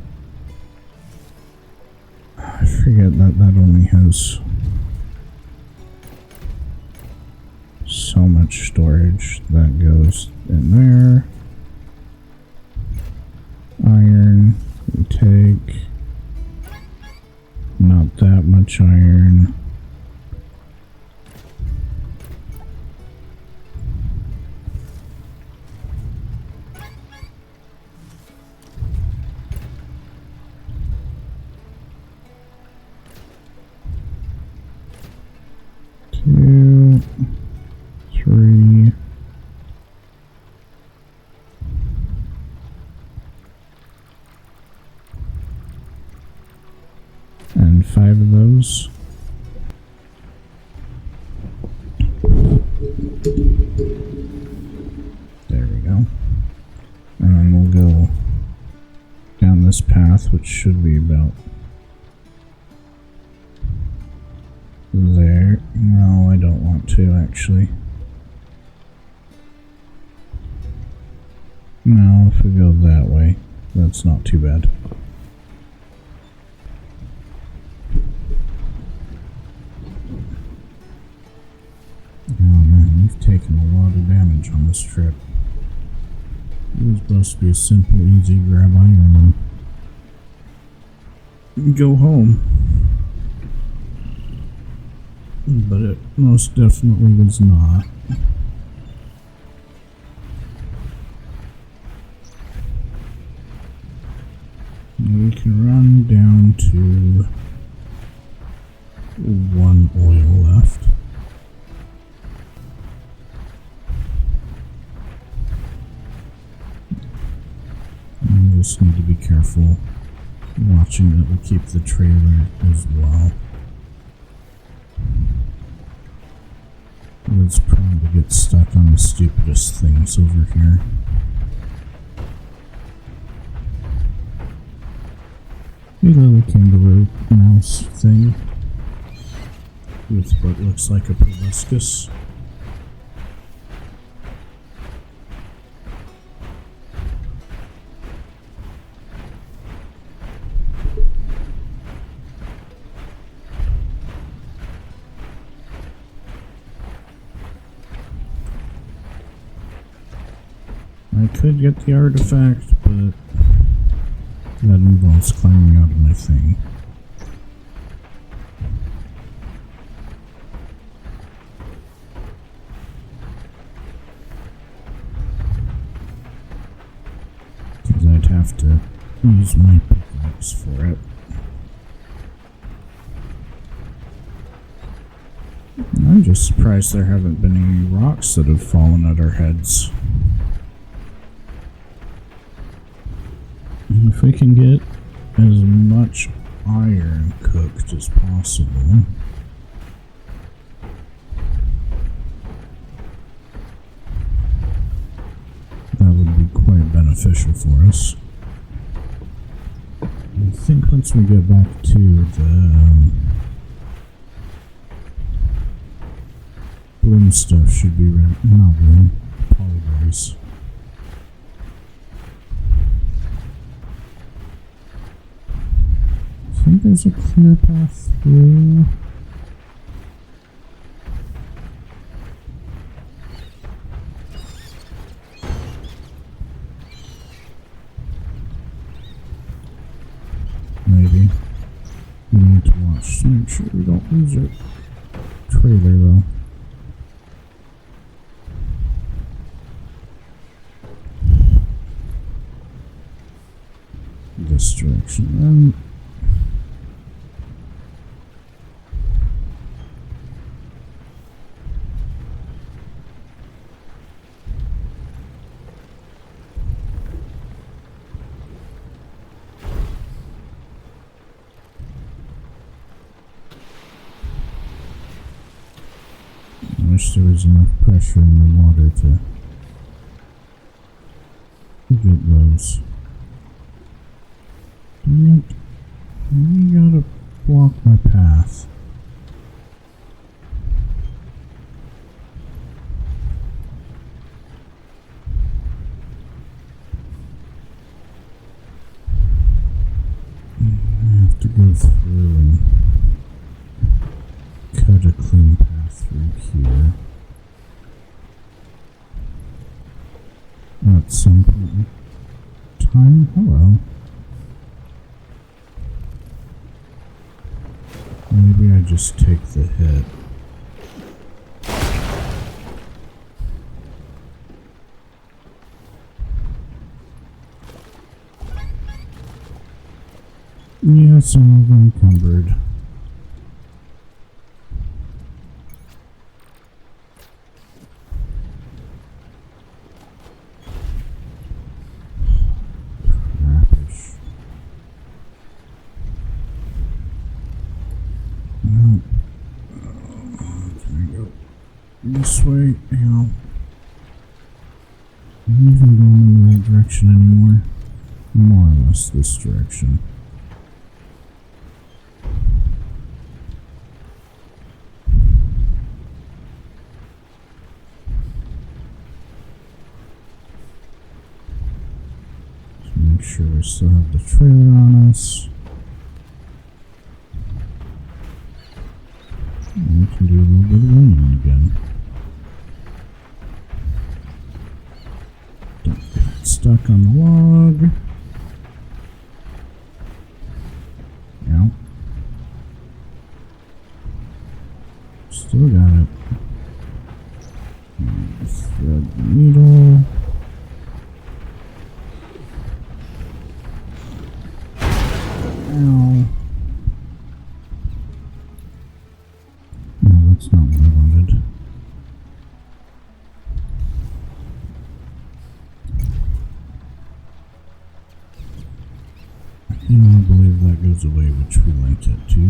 I forget that that only has so much storage that goes in there. Iron, we take. Not that much iron. Two, three, There we go. And then we'll go down this path, which should be about there. No, I don't want to, actually. No, if we go that way, that's not too bad. Oh man, we've taken a lot of damage on this trip. It was supposed to be a simple, easy grab iron and go home. But it most definitely was not. We can run down to 1 oil left. We just need to be careful watching that we keep the trailer as well. It's prone to get stuck on the stupidest things over here. A little kangaroo mouse thing with what looks like a proboscis. I could get the artifact, but that involves climbing out of my thing. Because I'd have to use my pickaxe for it. I'm just surprised there haven't been any rocks that have fallen at our heads. If we can get as much iron cooked as possible, that would be quite beneficial for us. I think once we get back to the bloom stuff should be ready. Not bloom, polyberries. I think there's a clear path through. Maybe. We need to watch to make sure we don't lose our trailer though. This direction. I wish there was enough pressure in the water to get those. Dang it. You gotta block my path. I have to go through and cut a clean path through here. At some point in time. Hello. Maybe I just take the hit. Yes, I'm encumbered. Rapish. Can I go this way. Yeah. I'm not even going in the right direction anymore. More or less this direction. Just make sure we still have the trailer on us. And we can do a little bit of running again. Don't get stuck on the log. Ow. Still got it. Thread the needle. Ow. No, that's not what I wanted. I cannot believe that goes away, which we link it to.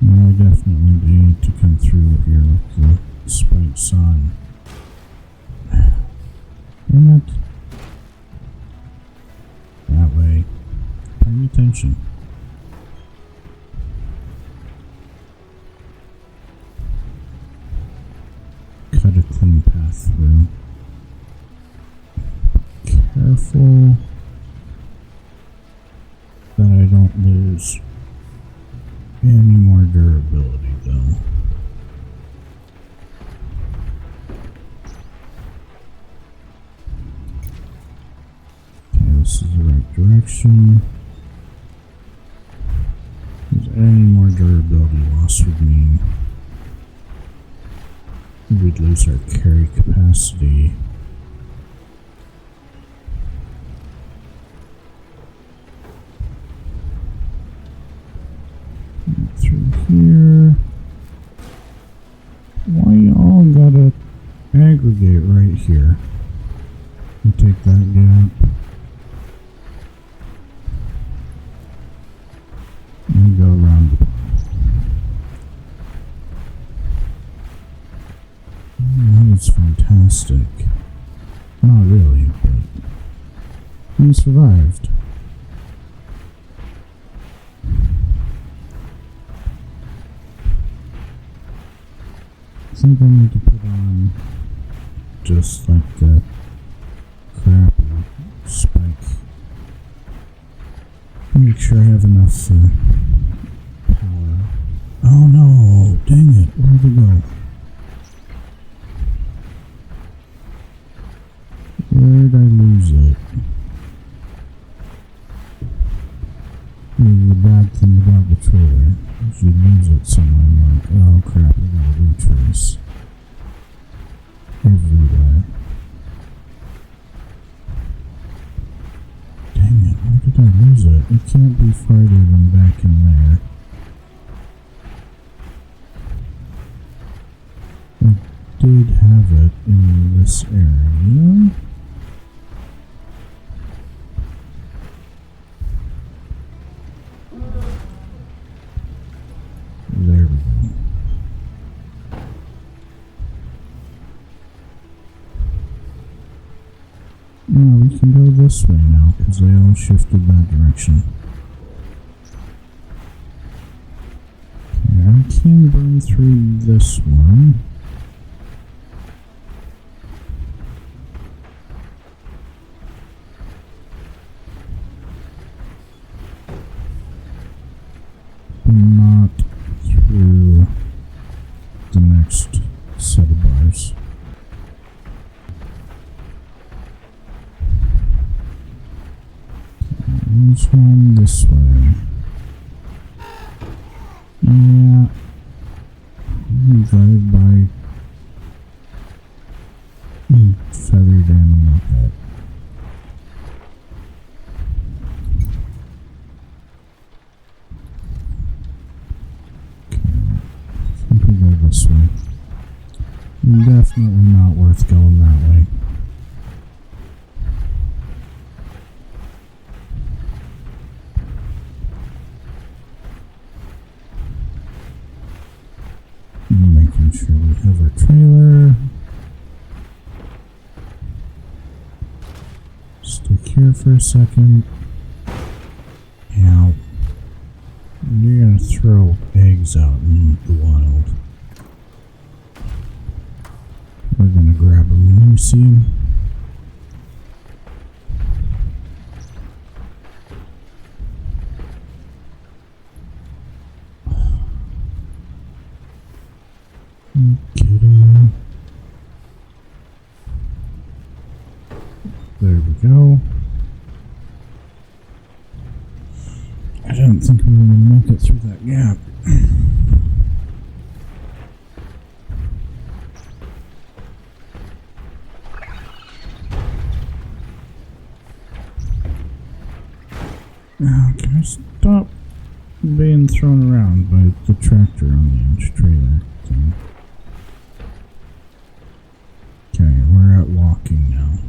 Now I definitely need to come through here with the spikes on. Damn it. That way. Paying attention. Cut a clean path through. Careful that I don't lose any more durability though. Okay, this is the right direction. Because any more durability loss would mean we'd lose our carry capacity. Through here. Why y'all gotta aggregate right here? And take that gap. And go around the pond. That was fantastic. Not really, but we survived. I think I need to put on just like the crappy spike. Make sure I have enough power. Oh no! Dang it! Where'd it go? Where'd I lose it? The bad thing about the trailer is you lose it somewhere and like, oh crap, I gotta retrace. Everywhere. Dang it, where did I lose it? It can't be farther than back in there. I did have it in this area. There we go. No, we can go this way now because they all shifted that direction. Okay, I can burn through this one. Not through the next set of bars. Let's run this way. Yeah. Drive by feathered animal pet. This way. Definitely not worth going that way. here for a second. Ow. You're gonna throw eggs out in the wild. We're gonna grab them when we see them. Kidding. There we go. I didn't think we were going to make it through that gap. Now, can I stop being thrown around by the tractor on the edge trailer thing? Okay, we're at walking now.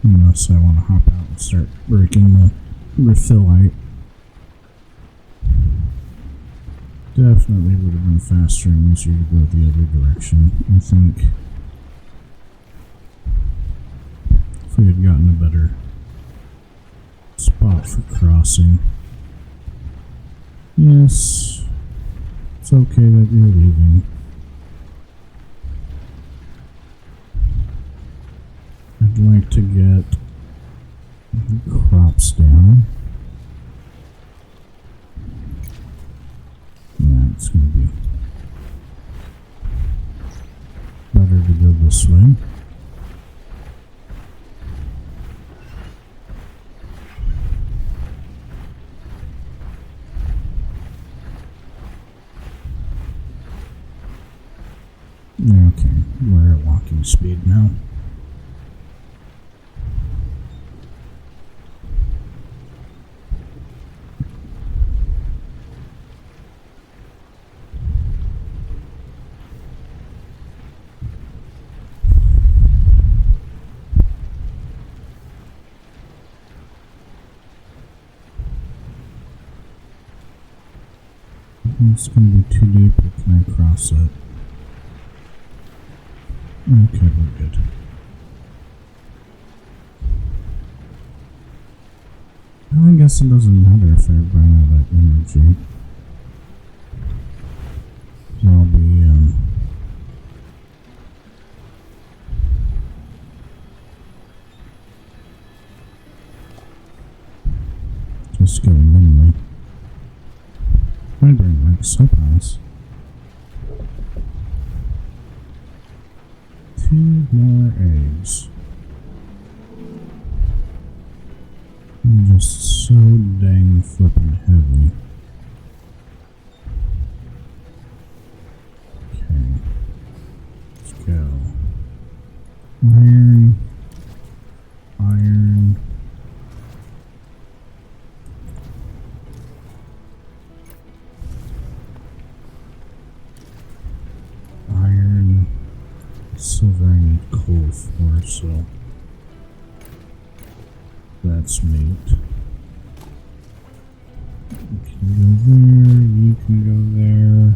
Unless I want to hop out and start breaking the refillite. Definitely would have been faster and easier to go the other direction, I think. If we had gotten a better spot for crossing. Yes, it's okay that you're leaving. I'd like to get the crops down. Yeah, it's going to be better to go this way. Okay, we're at walking speed now. It's going to be too deep, or can I cross it? Okay, we're good. Well, I guess it doesn't matter if I run out of energy. So I'll be, just going anyway. I'd bring back supplies. 2 more eggs. I'm just so dang flippin' heavy. Okay. Let's go. Iron. Iron. Iron. Silver I need coal for, so that's meat. You can go there, you can go there.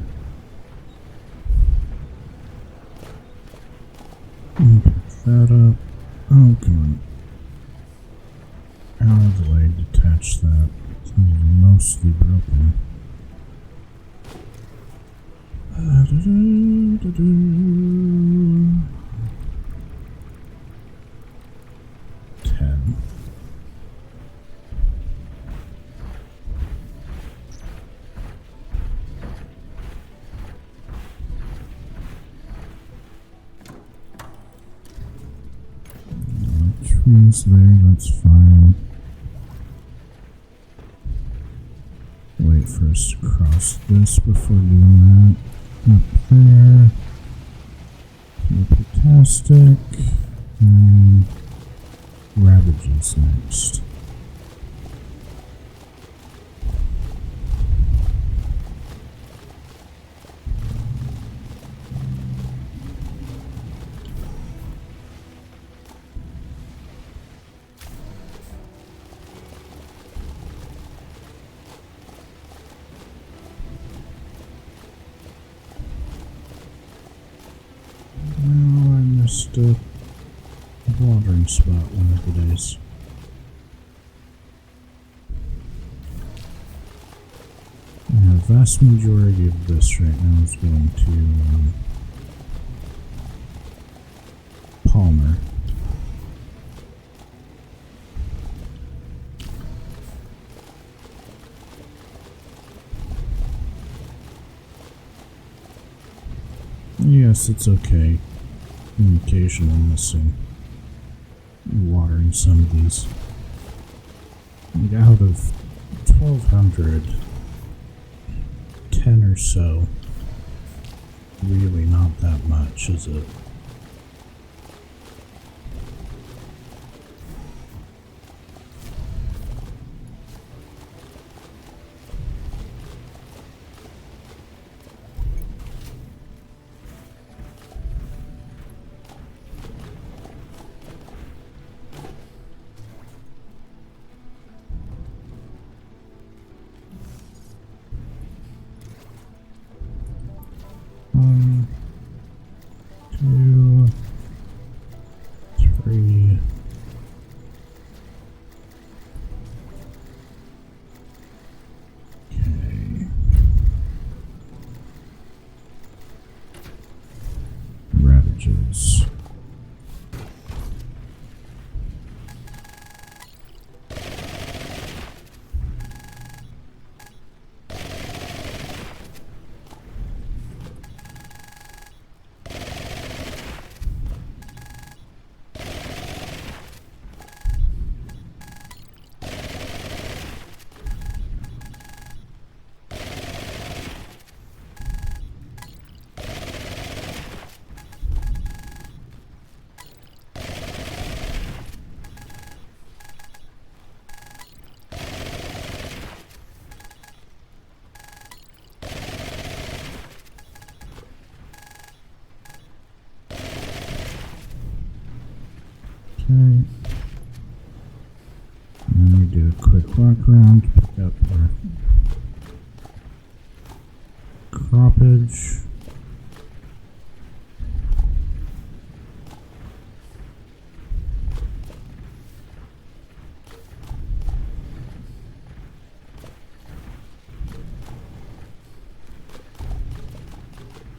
And pick that up. Oh, come on. How do I detach that? It's mostly broken. Trees there, that's fine. Wait for us to cross this before doing that. Up there. Fantastic. And Ravages next. a watering spot one of the days. And the vast majority of this right now is going to Palmer. Yes, it's okay. Occasionally missing watering some of these. Like out of 1,200, 10 or so. Really not that much, is it? One, two, three. Okay. Ravages. Okay. Then we do a quick walk around, pick up our croppage.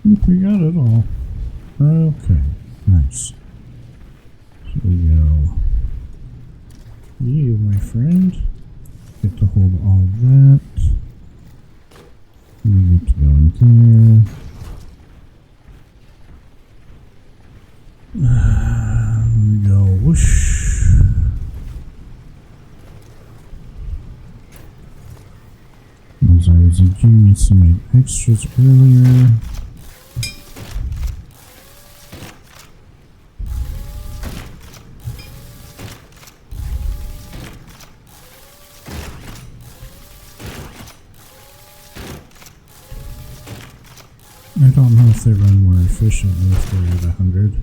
I think we got it all. Okay, nice. So we go. You, my friend, get to hold all of that. You get to go in there. We go whoosh. As I was a genius and made extras earlier. I don't know if they run more efficiently if they're at 100.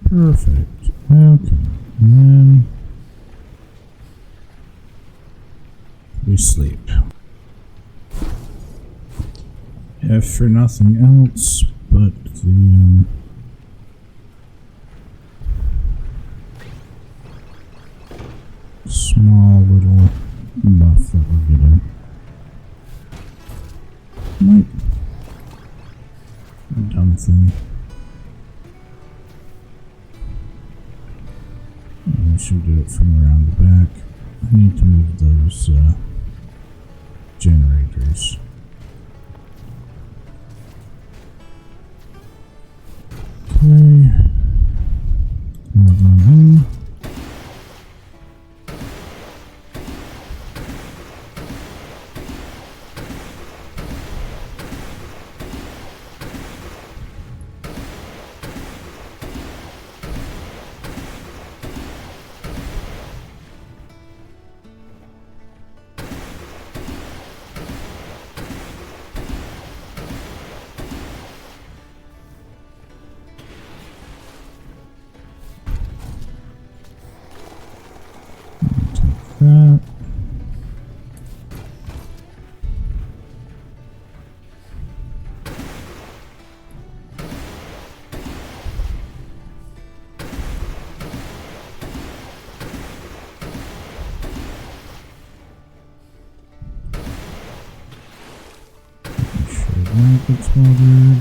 Perfect. Okay. And then we sleep. If for nothing else but the small little buff that we're getting. Might a dumb thing. I should do it from around the back. I need to move those generators. Okay. Move on in. that. That gets watered.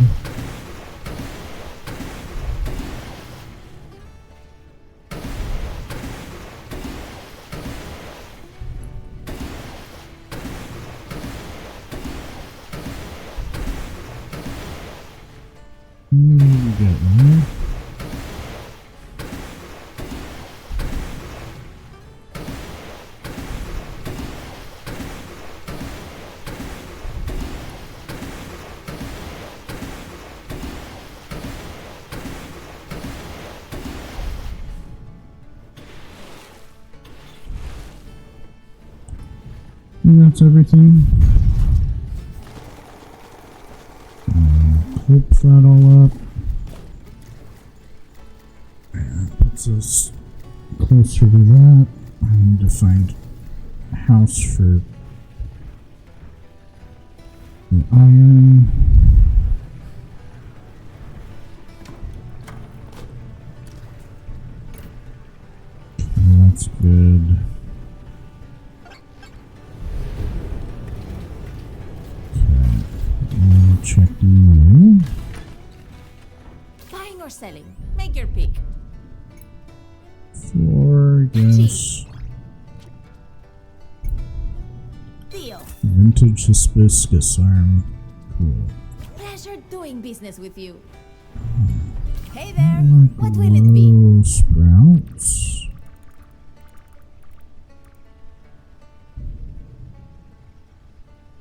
Get more. And that's everything. Clip that all up. And puts us closer to that. I need to find a house for the iron. That's good. Check you. Buying or selling? Make your pick. For yes. Deal. Vintage hibiscus arm. Cool. Pleasure doing business with you. Hey there. What will it be? Low sprouts.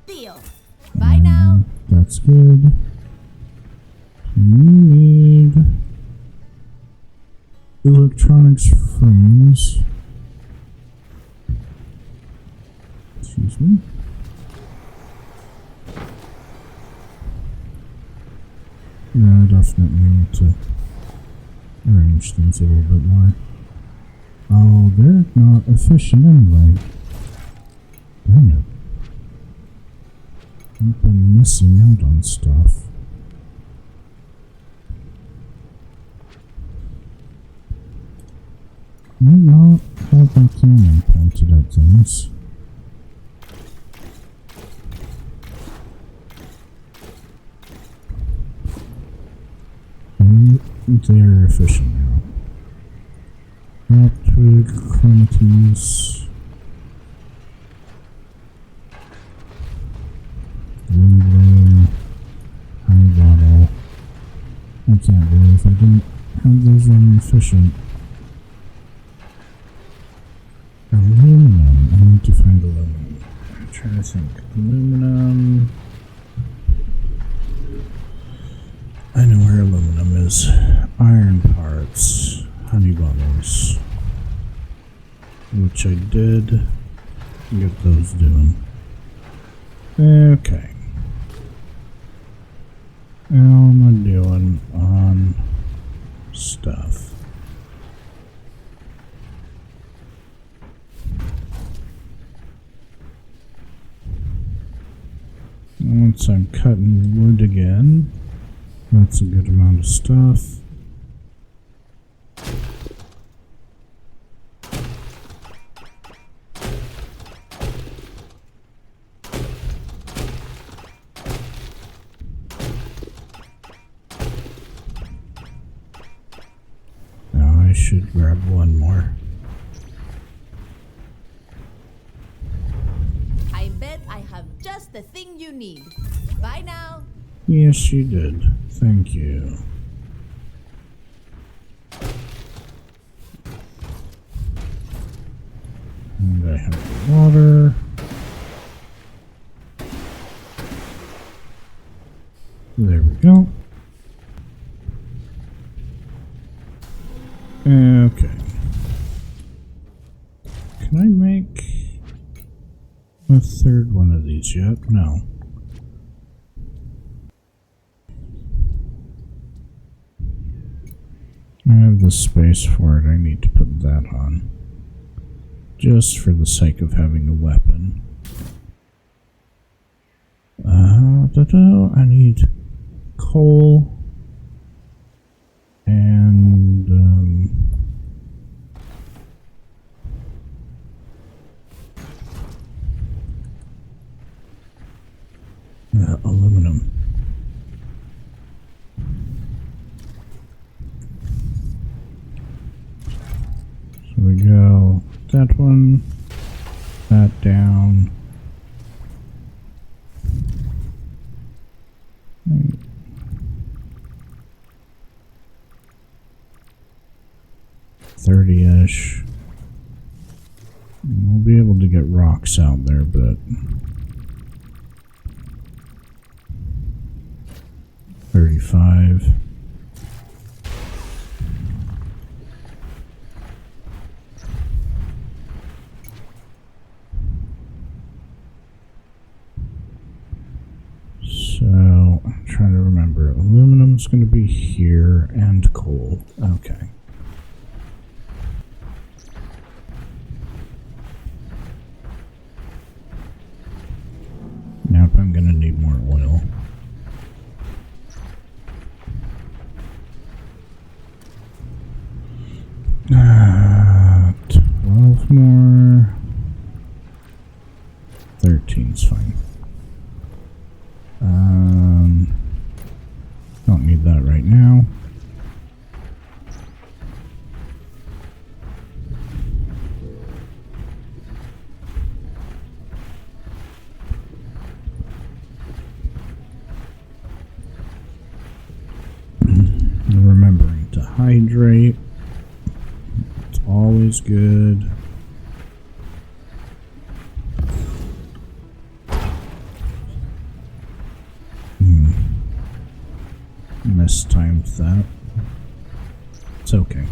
Deal. Bye now. That's good. You need electronics frames. Excuse me. Yeah, I definitely need to arrange things a little bit more. Oh, they're not efficient anyway. Dang it. I've been missing out on stuff. I not have my cannon pointed at things. And they're efficient now. Twig quantities. Honey bottle. I can't believe I didn't have those running efficient. Aluminum. I need to find aluminum. I'm trying to think. Aluminum. I know where aluminum is. Iron parts. Honey bottles. Which I did get those doing. Okay. How am I doing on stuff? Once I'm cutting wood again, that's a good amount of stuff. I should grab one more. I bet I have just the thing you need. Bye now. Yes, you did. Thank you. And I have the water. There we go. Okay. Can I make a third one of these yet? No. I have the space for it. I need to put that on. just for the sake of having a weapon. I need coal and aluminum. So we go that one, that down. Right. 30-ish. We'll be able to get rocks out there, but 35. So, I'm trying to remember. Aluminum's going to be here and coal. Okay. Now I'm going to need more oil. Uh, 12 more. 13's fine. Don't need that right now. Remembering to hydrate. It's always good. Mistimed that. It's okay.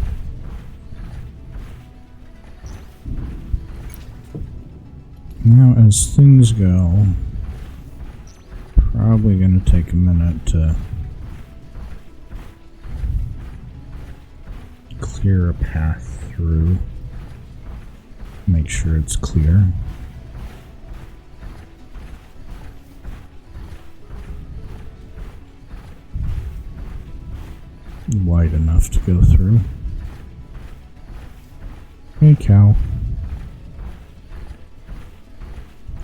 Now, as things go, probably going to take a minute to clear a path through. Make sure it's clear. Wide enough to go through. Hey, cow.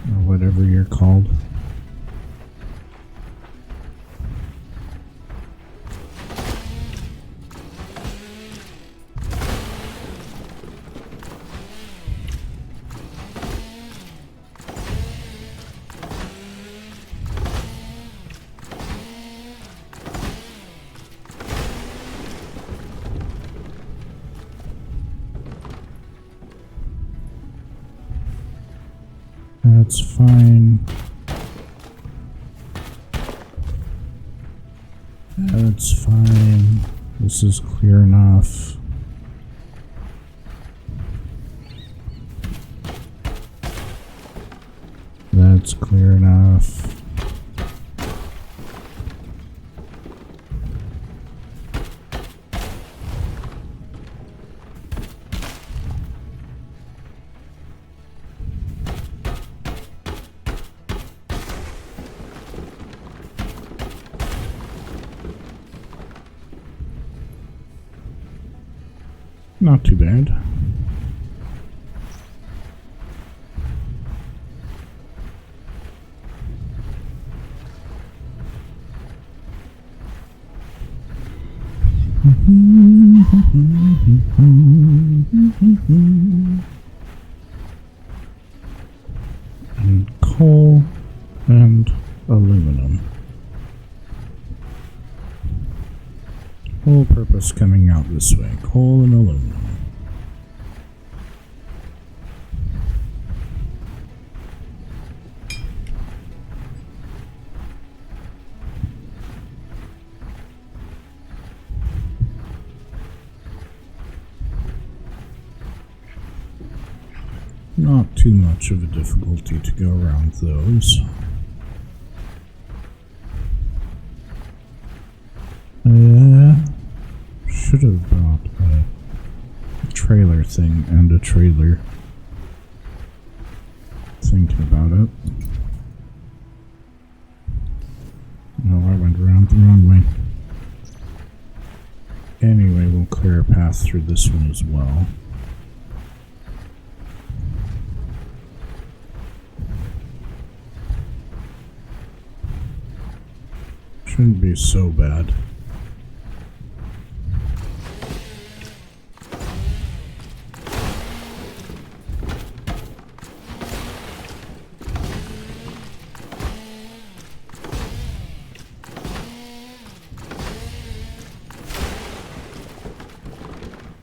Or whatever you're called. That's fine. That's fine. This is clear enough. That's clear enough. Not too bad. And coal and aluminum. Whole purpose coming out this way. Coal and aluminum. Not too much of a difficulty to go around those. Should have brought a trailer thing and a trailer thinking about it. No, I went around the wrong way. Anyway, we'll clear a path through this one as well. Shouldn't be so bad.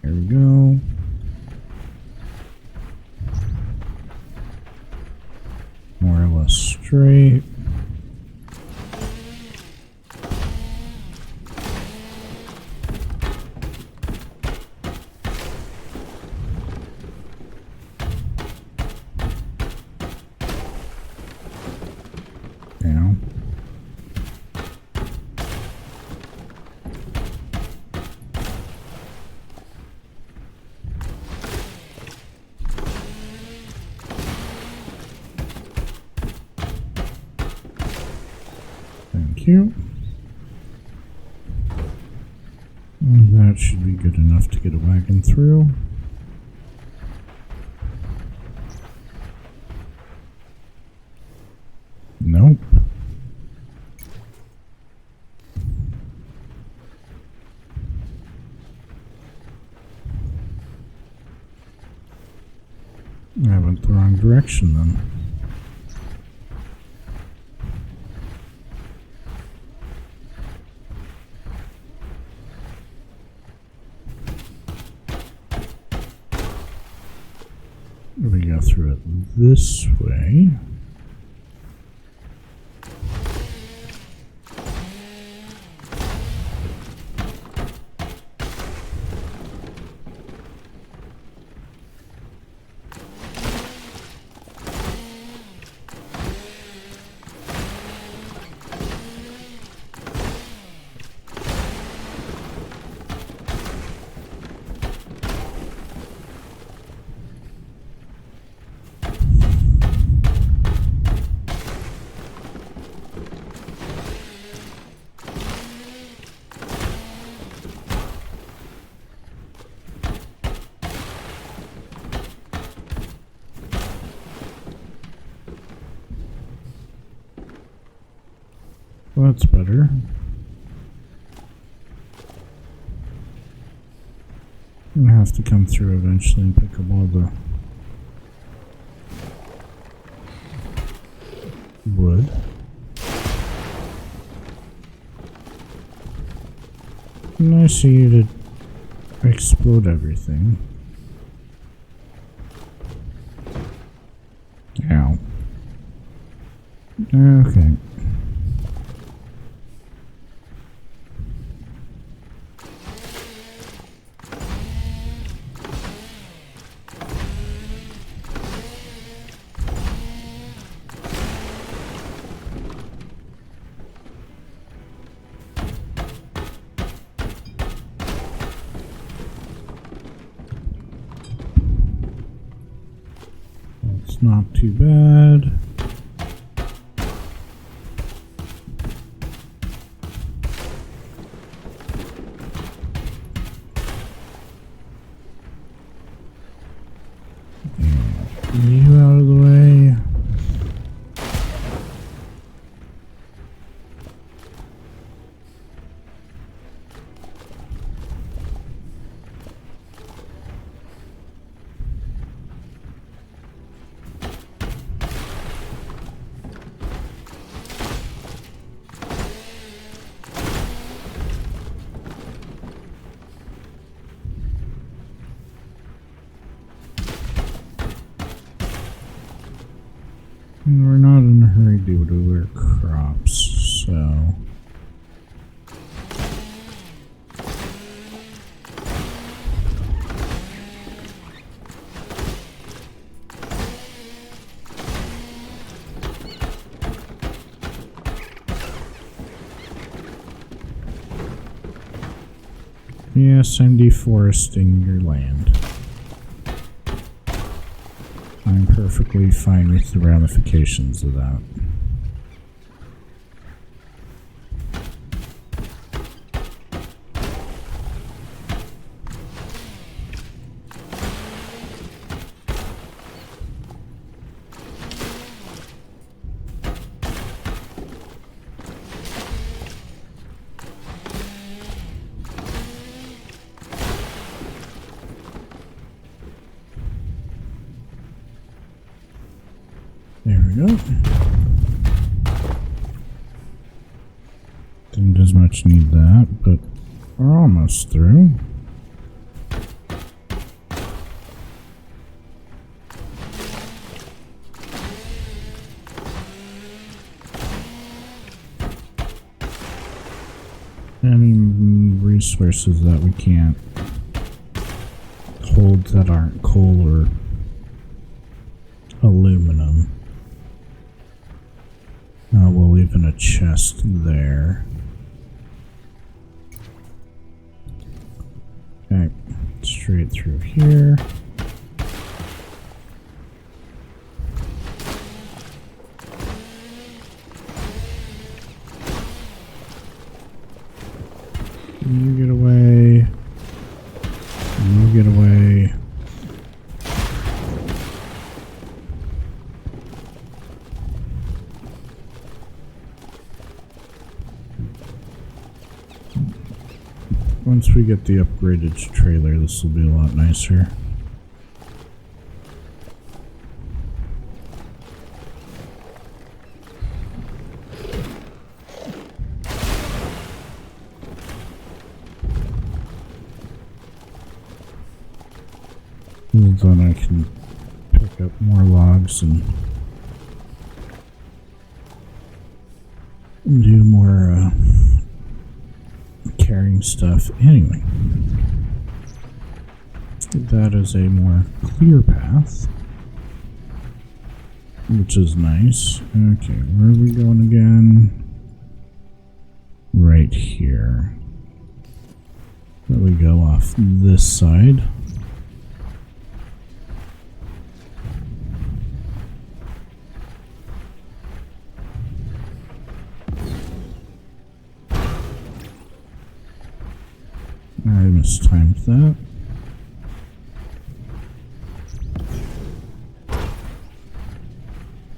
There we go. More or less straight. Down. Thank you. And that should be good enough to get a wagon through. Nope. I went the wrong direction then. We go through it this way. Well, that's better. I'm gonna have to come through eventually and pick up all the wood. Nice of you to explode everything. Ow. Okay. It's not too bad. And you out of the way. And we're not in a hurry due to our crops, so... Yes, I'm deforesting your land. I'm perfectly fine with the ramifications of that. There we go. Didn't as much need that, but we're almost through. Any resources that we can't hold that aren't coal or aluminum. We'll leave in a chest there. Okay, straight through here. You get away. You get away. Once we get the upgraded trailer, this will be a lot nicer. And then I can pick up more logs and do more carrying stuff. Anyway, that is a more clear path, which is nice. Okay, where are we going again? Right here. There we go, off this side. I mistimed that.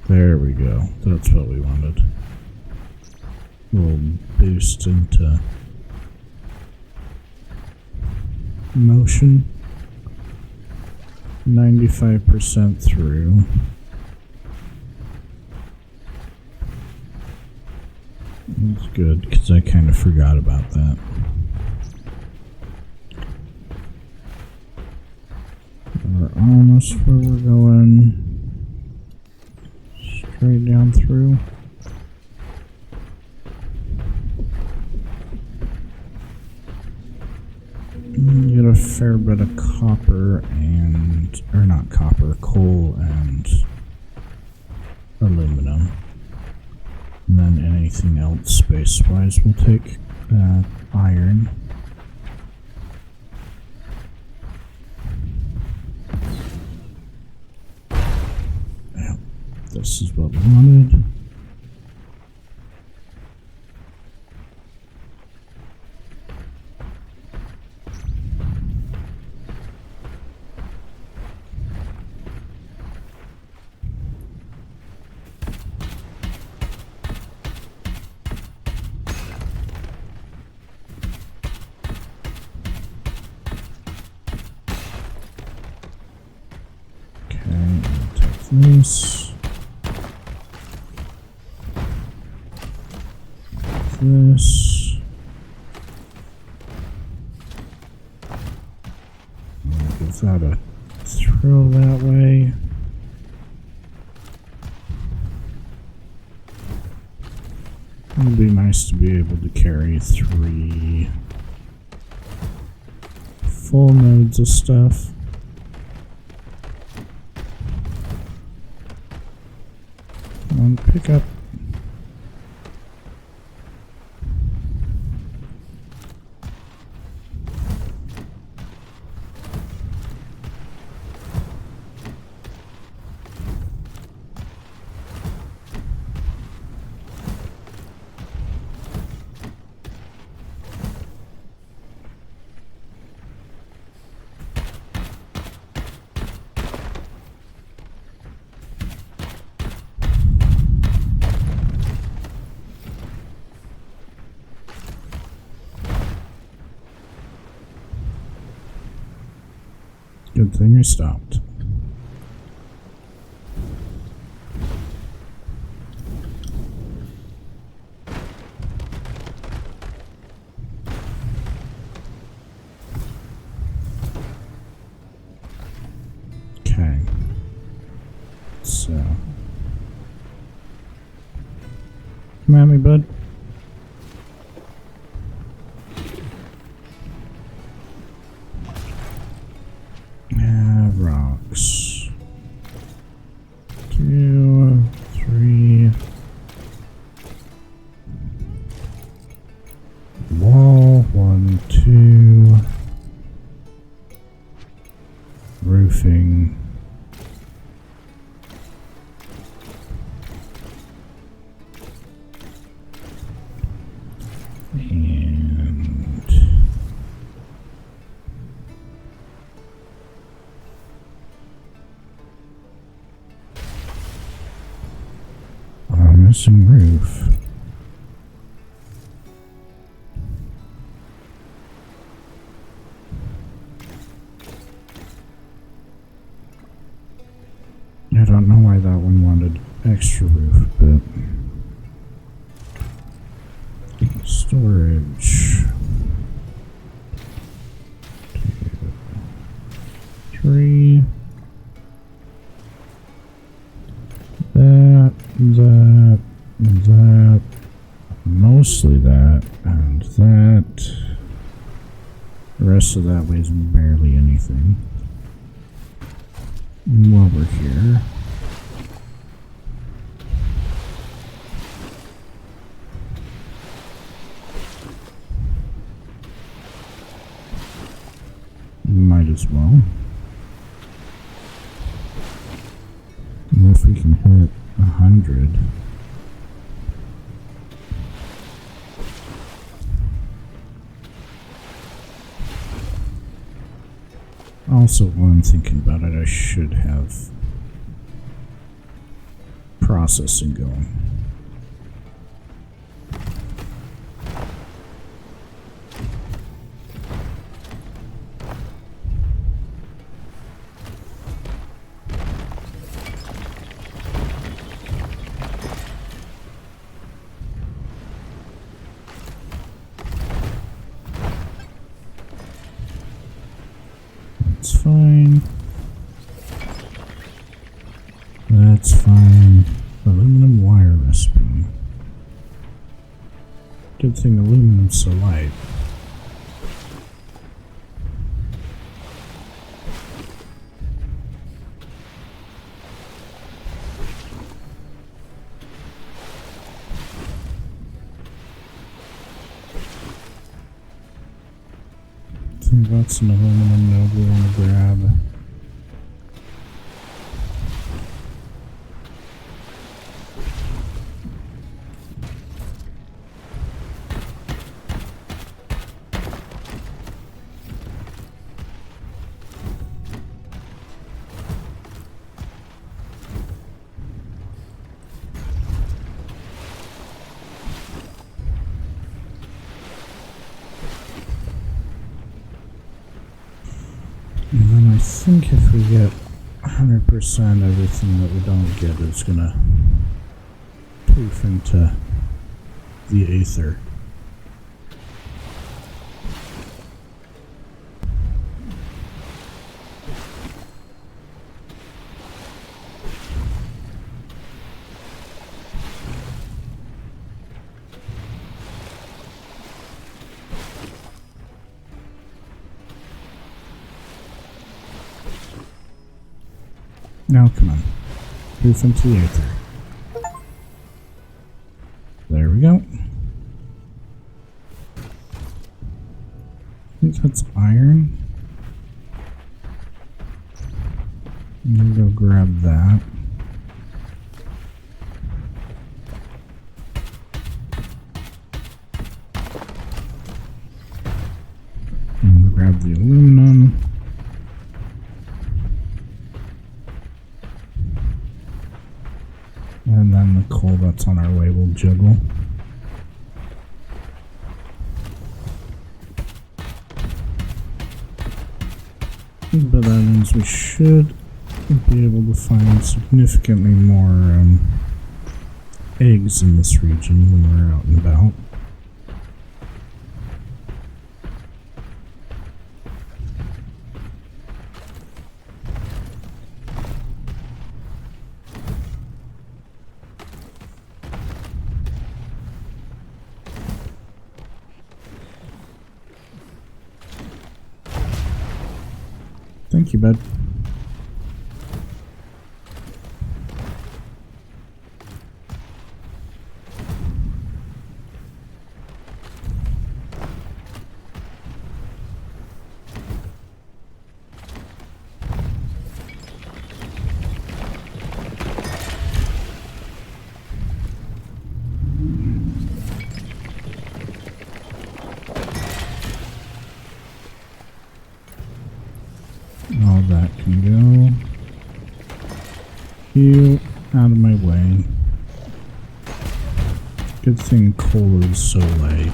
There we go. That's what we wanted. A little boost into motion. 95% through. That's good, because I kind of forgot about that. We're almost where we're going. Straight down through. Get a fair bit of copper and, or not copper, coal and aluminum. And then anything else space-wise, we'll take iron. Yep, this is what we wanted. This. This. I'll give that a throw that way. It'd be nice to be able to carry 3 full nodes of stuff. Pick up. Good thing I stopped. Okay. So. Come at me, bud. Rocks. 2, 3. Wall. 1, 2. Roofing. And I'm missing roof. I don't know why that one wanted extra roof, but storage. 2, 3. That, mostly that, and that. The rest of that weighs barely anything. And while we're here, might as well. And if we can hit 100. Also, while I'm thinking about it, I should have processing going. That's fine. That's fine. Aluminum wire recipe. Good thing aluminum's so light. I think that's an aluminum node we want to grab. And then I think if we get 100%, everything that we don't get is gonna poof into the aether. Now, come on. Poof into the aether. There we go. I think that's iron. I'm gonna go grab that. I'm gonna grab the aluminum. And then the coal that's on our way will juggle. But that means we should be able to find significantly more eggs in this region when we're out and about. Thank you, bud. All that can go. You out of my way. Good thing coal is so light.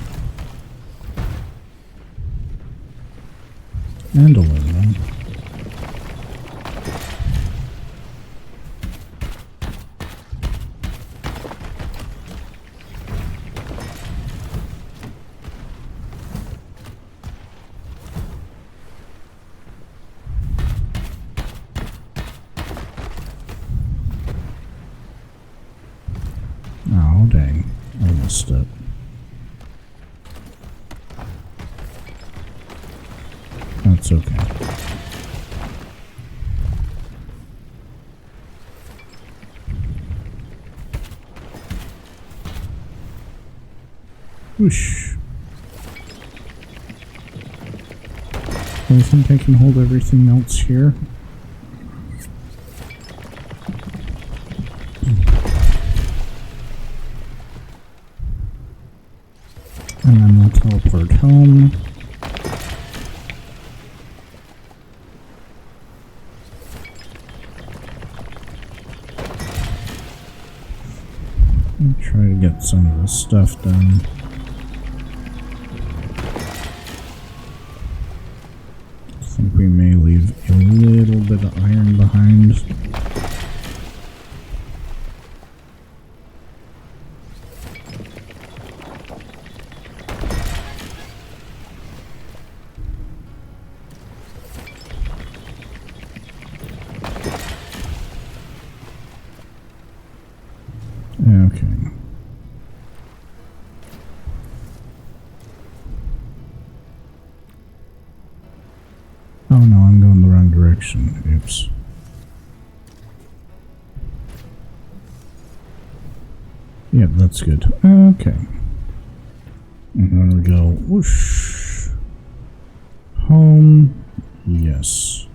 And aluminum. Oh, dang. I messed up. That's okay. Whoosh. I think I can hold everything else here. And then we'll teleport home. And try to get some of this stuff done. I think we may leave a little bit of iron behind. Okay. Oh no, I'm going the wrong direction. Oops. Yep, that's good. Okay. And then we go whoosh. Home. Yes.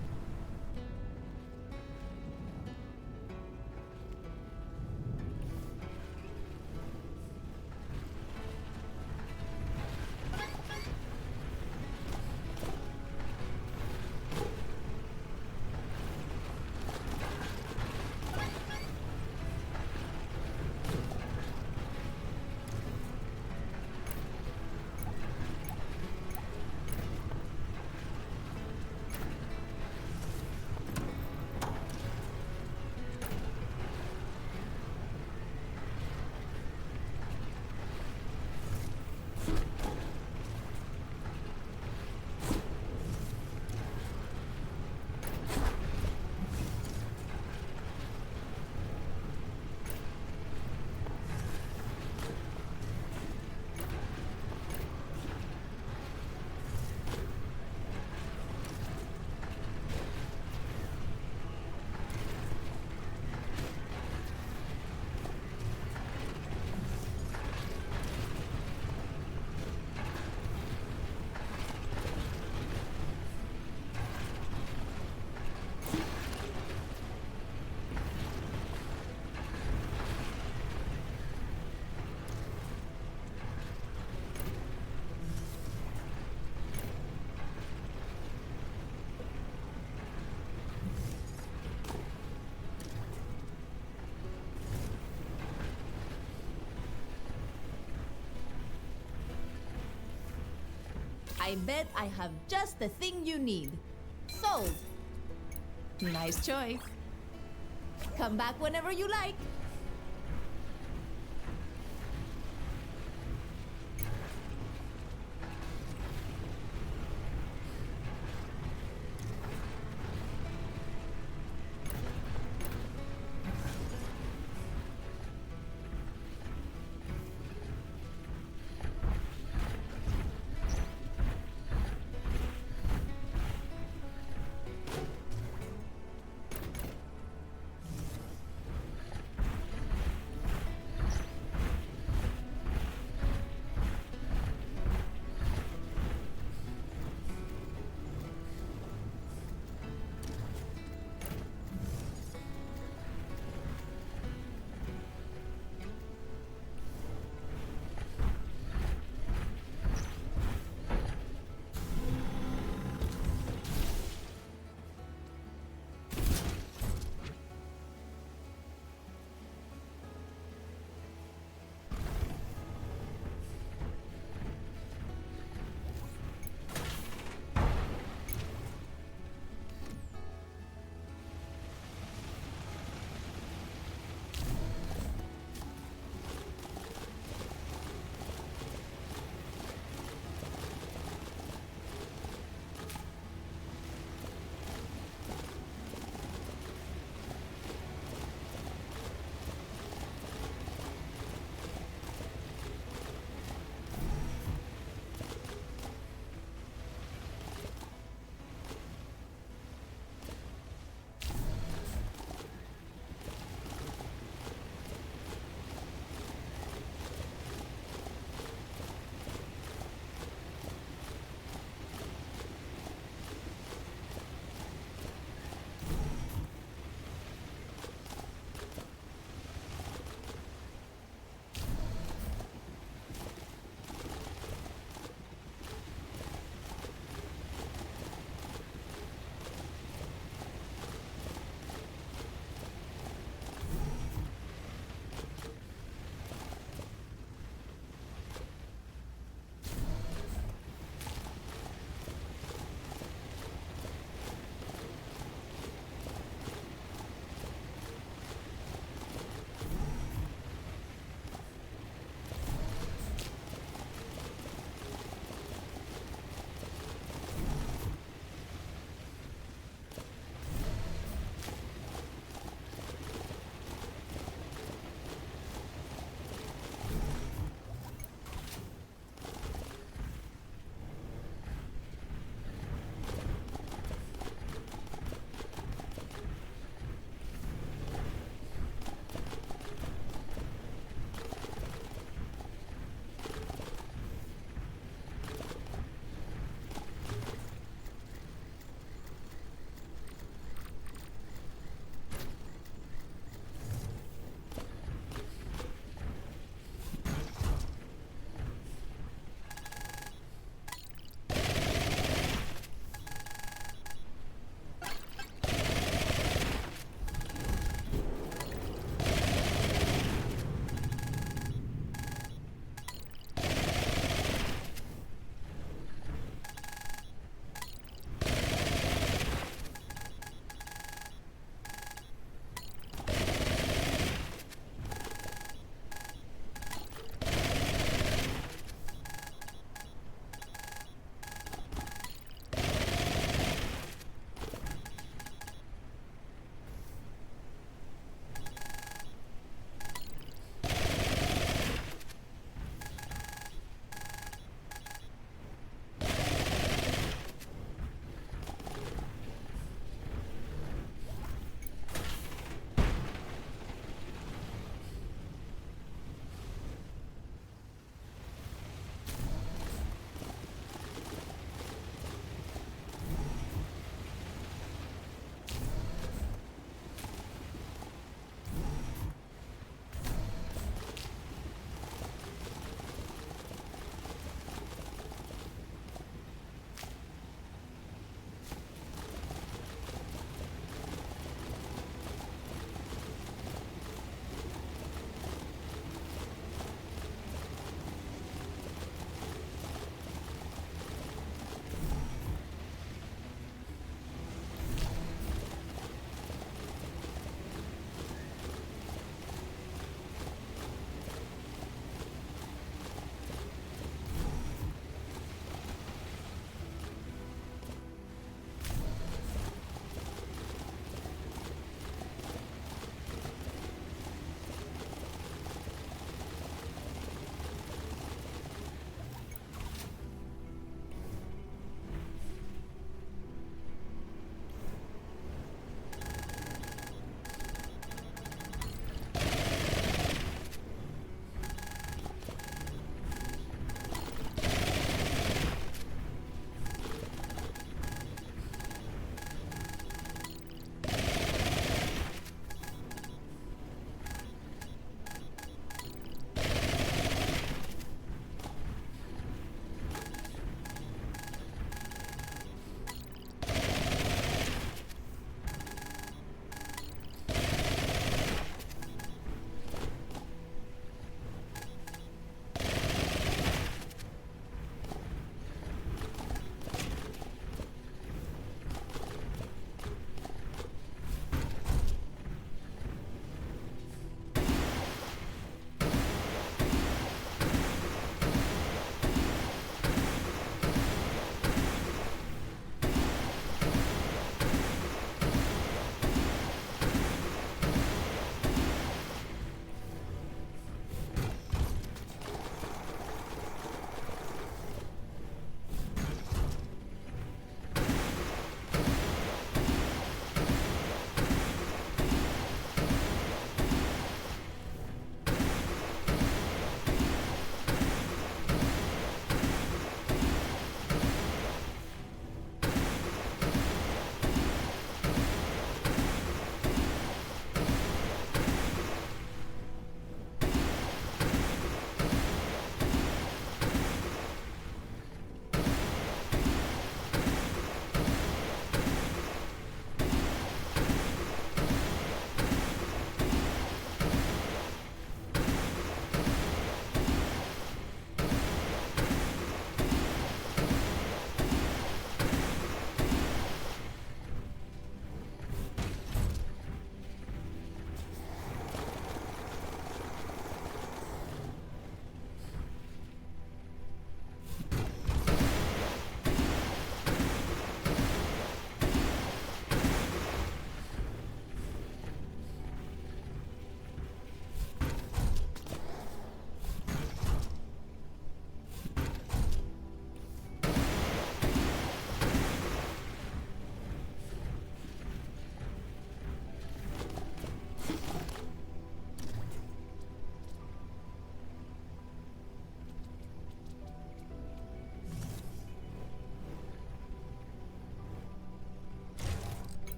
I bet I have just the thing you need. Sold. Nice choice. Come back whenever you like.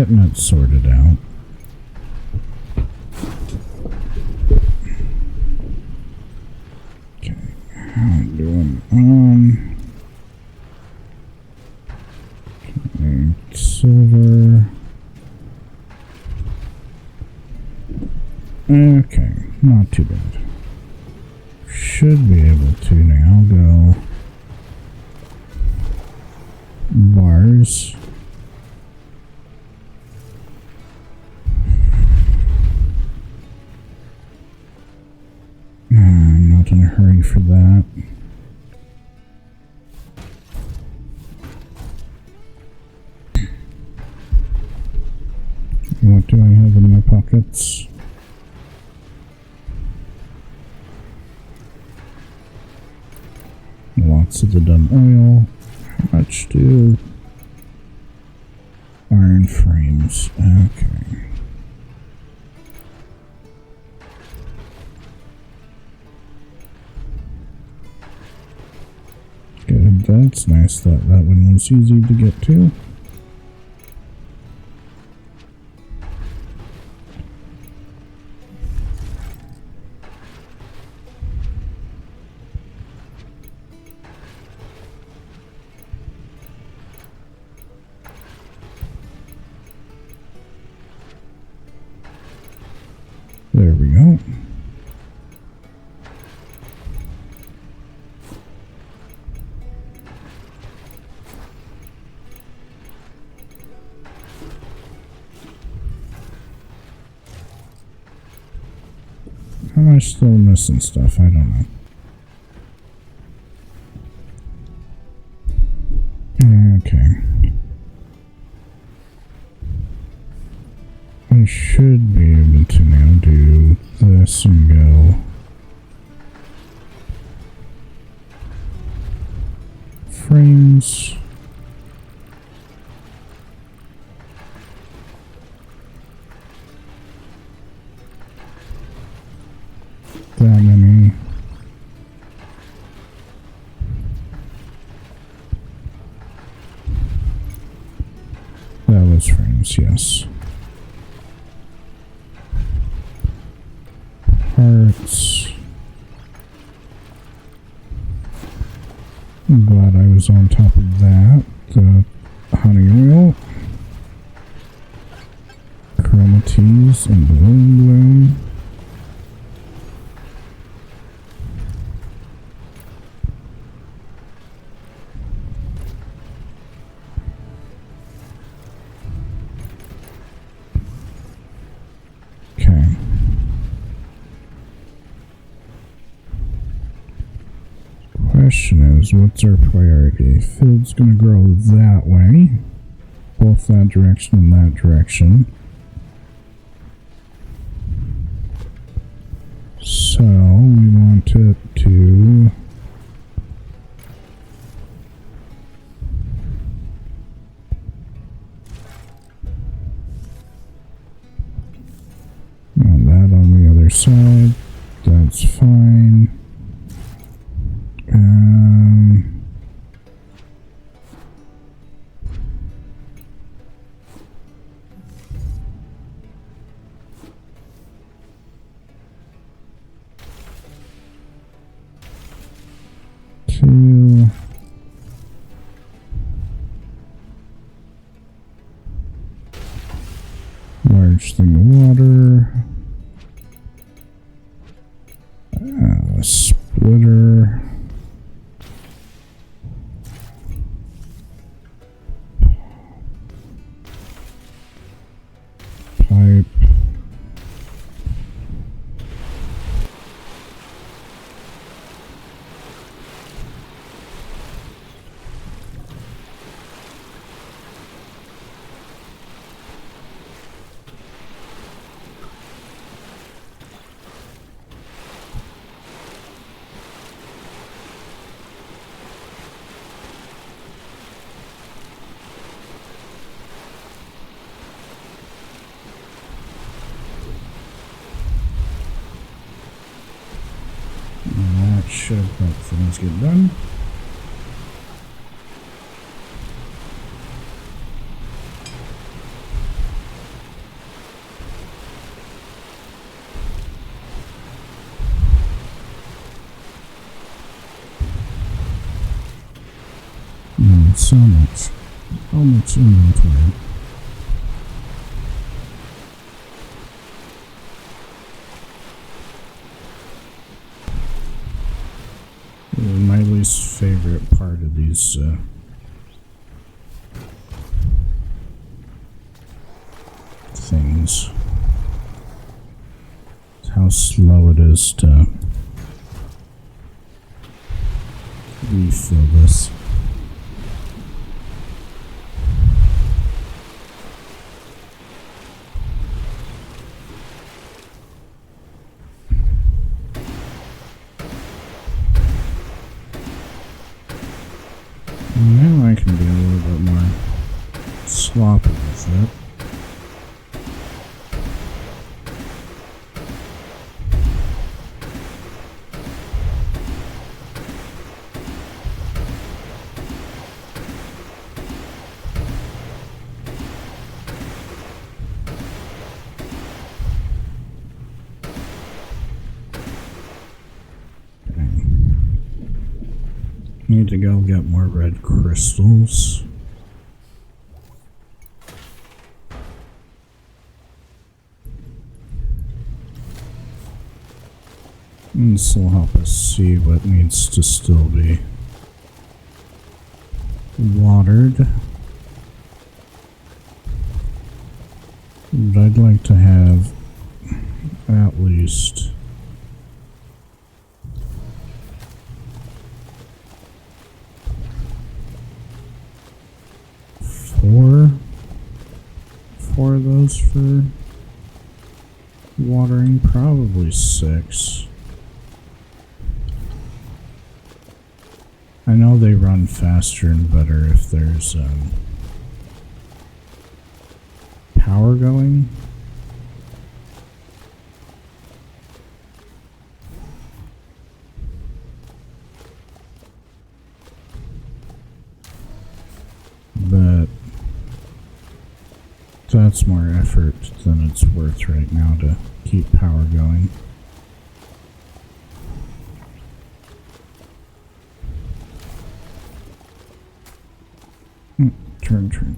getting it sorted out. Okay, how am I doing? Okay, silver. Okay, not too bad. Should be able to now go bars. I'm not in a hurry for that. What do I have in my pockets? Lots of the dun oil. How much do iron frames? Okay. Good, that's nice that that one was easy to get to. There we go. Am I still missing stuff? I don't know. Okay. I should be able to now do this and go frames. That many. That was frames, yes. Parts. I'm glad I was on top of that. The honey oil. Chroma teas and balloon bloom. Question is, what's our priority? Field's gonna grow that way, both that direction and that direction. So we want it to that on the other side. That's fine. Two. Large thing of water. Splitter. Pipe. That should help things get done. so much. So much inventory. My least favorite part of these things is how slow it is to refill this. Now I can be a little bit more sloppy with it. Need to go get more red crystals. And this will help us see what needs to still be watered. But I'd like to have at least four of those for watering, probably 6. I know they run faster and better if there's power going. But that's more effort than it's worth right now to keep power going.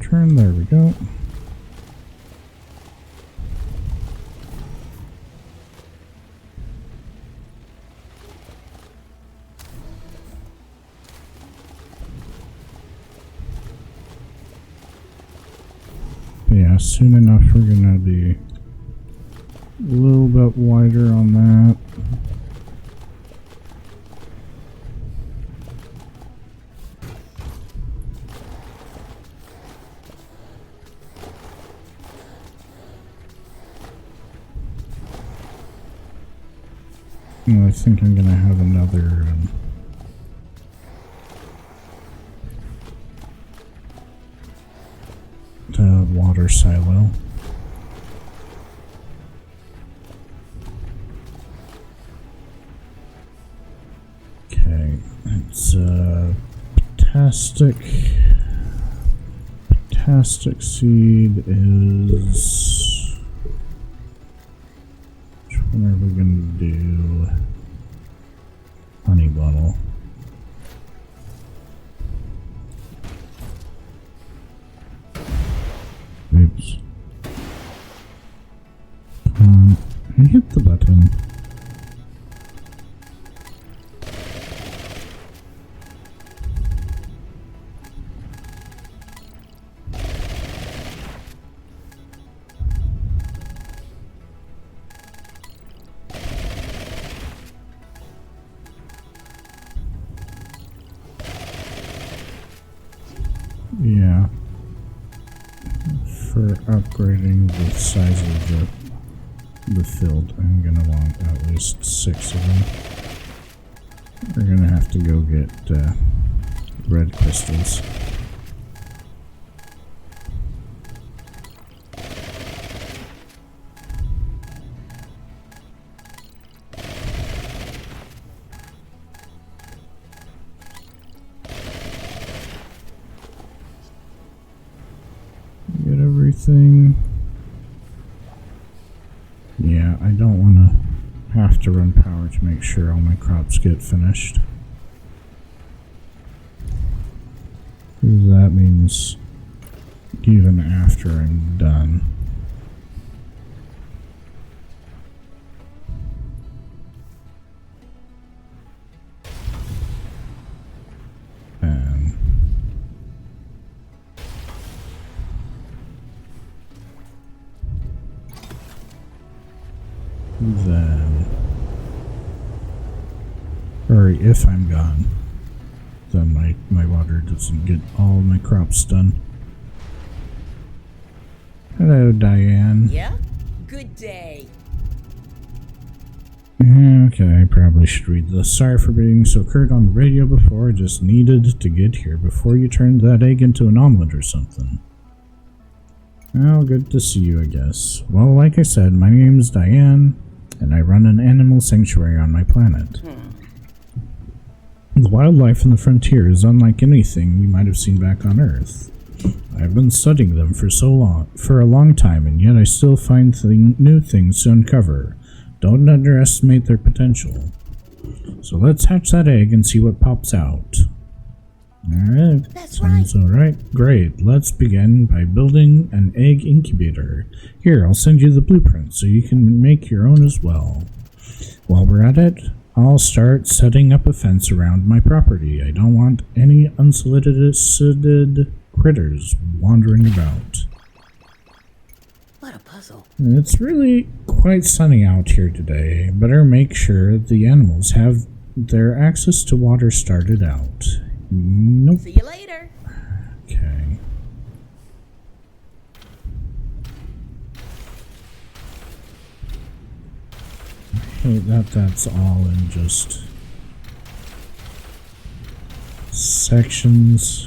Turn, there we go. Yeah, soon enough we're gonna be a little bit wider on that. I think I'm gonna have another water silo. Okay, it's potastic seed is, which one are we gonna do? Honey bottle. Oops. I hit the button. Yeah. For upgrading the size of the field, I'm gonna want at least 6 of them. We're gonna have to go get red crystals. Get everything. Yeah, I don't want to have to run power to make sure all my crops get finished. things even after I'm done. And then, or if I'm gone, then my water doesn't get all my crops done. Hello, Diane. Yeah? Good day. Okay, I probably should read this. Sorry for being so curt on the radio before. I just needed to get here before you turned that egg into an omelet or something. Well, good to see you, I guess. Well, like I said, my name's Diane, and I run an animal sanctuary on my planet. The wildlife in the frontier is unlike anything we might have seen back on Earth. I've been studying them for a long time, and yet I still find new things to uncover. Don't underestimate their potential. So let's hatch that egg and see what pops out. Alright, sounds alright. Great, let's begin by building an egg incubator. Here, I'll send you the blueprint so you can make your own as well. While we're at it, I'll start setting up a fence around my property. I don't want any unsolicited critters wandering about. What a puzzle. It's really quite sunny out here today. Better make sure the animals have their access to water started out. Nope. See you later. Okay. I hate that that's all in just sections.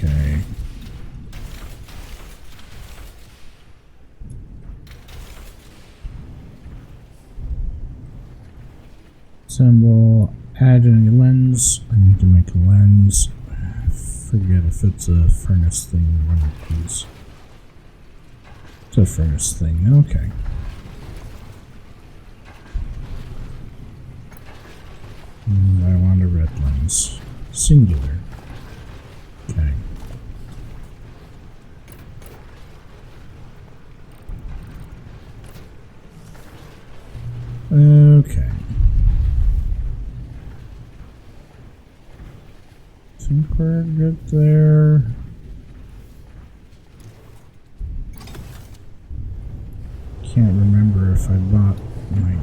Okay. Symbol, add a lens. I need to make a lens. Forget if it's a furnace thing or one of these. It's a furnace thing, okay. And I want a red lens. Singular. Okay. Okay. I think we're good there. Can't remember if I bought my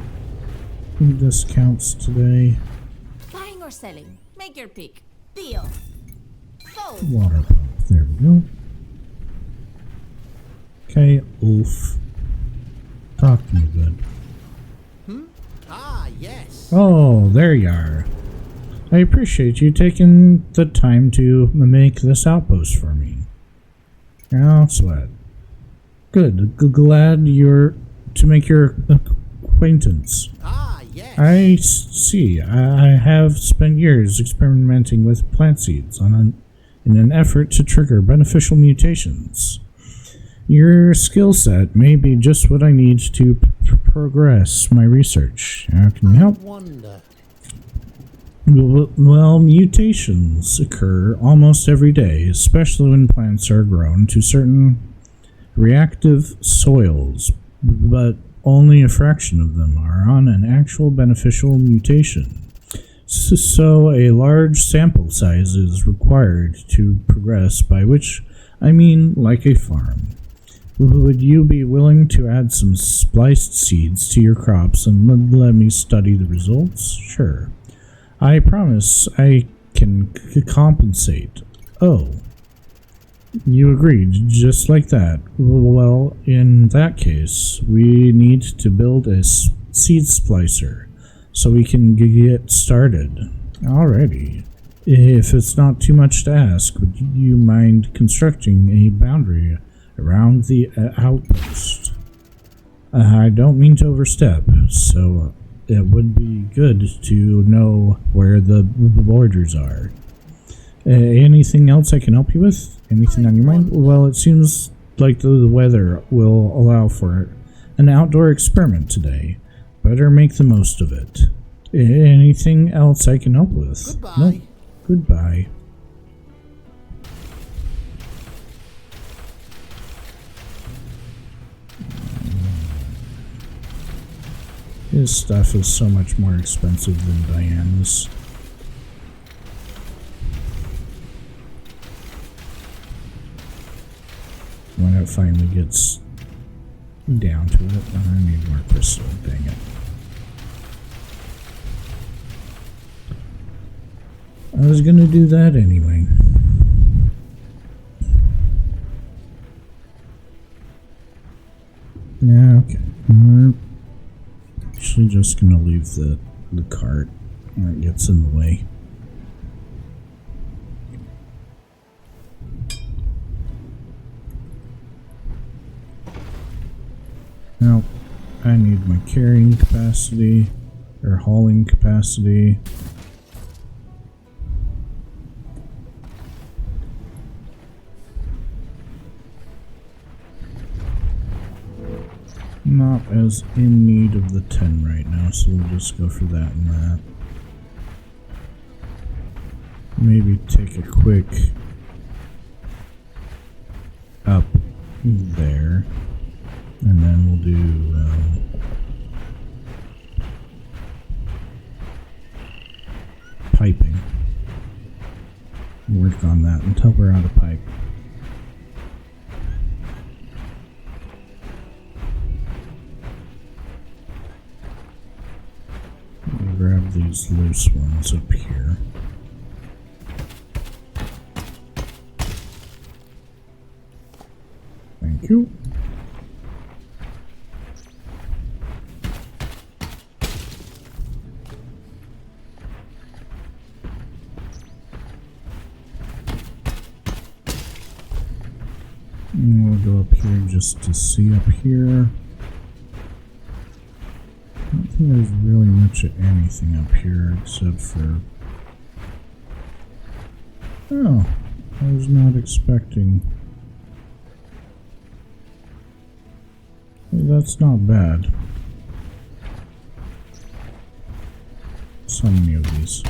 discounts today. Buying or selling? Make your pick. Deal. Sold. Water pump. There we go. Okay, Ulf. Talk to me, bud. Ah, yes. Oh, there you are. I appreciate you taking the time to make this outpost for me. No sweat. Good. Glad you're to make your acquaintance. Ah, yes. I see. I have spent years experimenting with plant seeds in an effort to trigger beneficial mutations. Your skill set may be just what I need to progress my research. How can you help? Wonder. Well, mutations occur almost every day, especially when plants are grown to certain reactive soils, but only a fraction of them are on an actual beneficial mutation. So a large sample size is required to progress, by which I mean like a farm. Would you be willing to add some spliced seeds to your crops and let me study the results? Sure. I promise I can compensate. Oh. You agreed, just like that. Well, in that case, we need to build a seed splicer so we can get started. Alrighty. If it's not too much to ask, would you mind constructing a boundary around the outpost? I don't mean to overstep, so it would be good to know where the borders are. Anything else I can help you with? Anything on your mind? Well, it seems like the weather will allow for it. An outdoor experiment today. Better make the most of it. Anything else I can help with? Goodbye. Nope. Goodbye. His stuff is so much more expensive than Diana's. When it finally gets down to it, I need more crystal, dang it. I was gonna do that anyway. Yeah, okay. We're actually just gonna leave the cart when it gets in the way. Now, I need my carrying capacity, or hauling capacity. Not as in need of the 10 right now, so we'll just go for that and that. Maybe take a quick up there, and then we'll do piping. Work on that until we're out of pipe. Grab these loose ones up here. Thank you. And we'll go up here just to see up here. I don't think there's really much of anything up here except for... Oh, I was not expecting... Well, that's not bad. So many of these.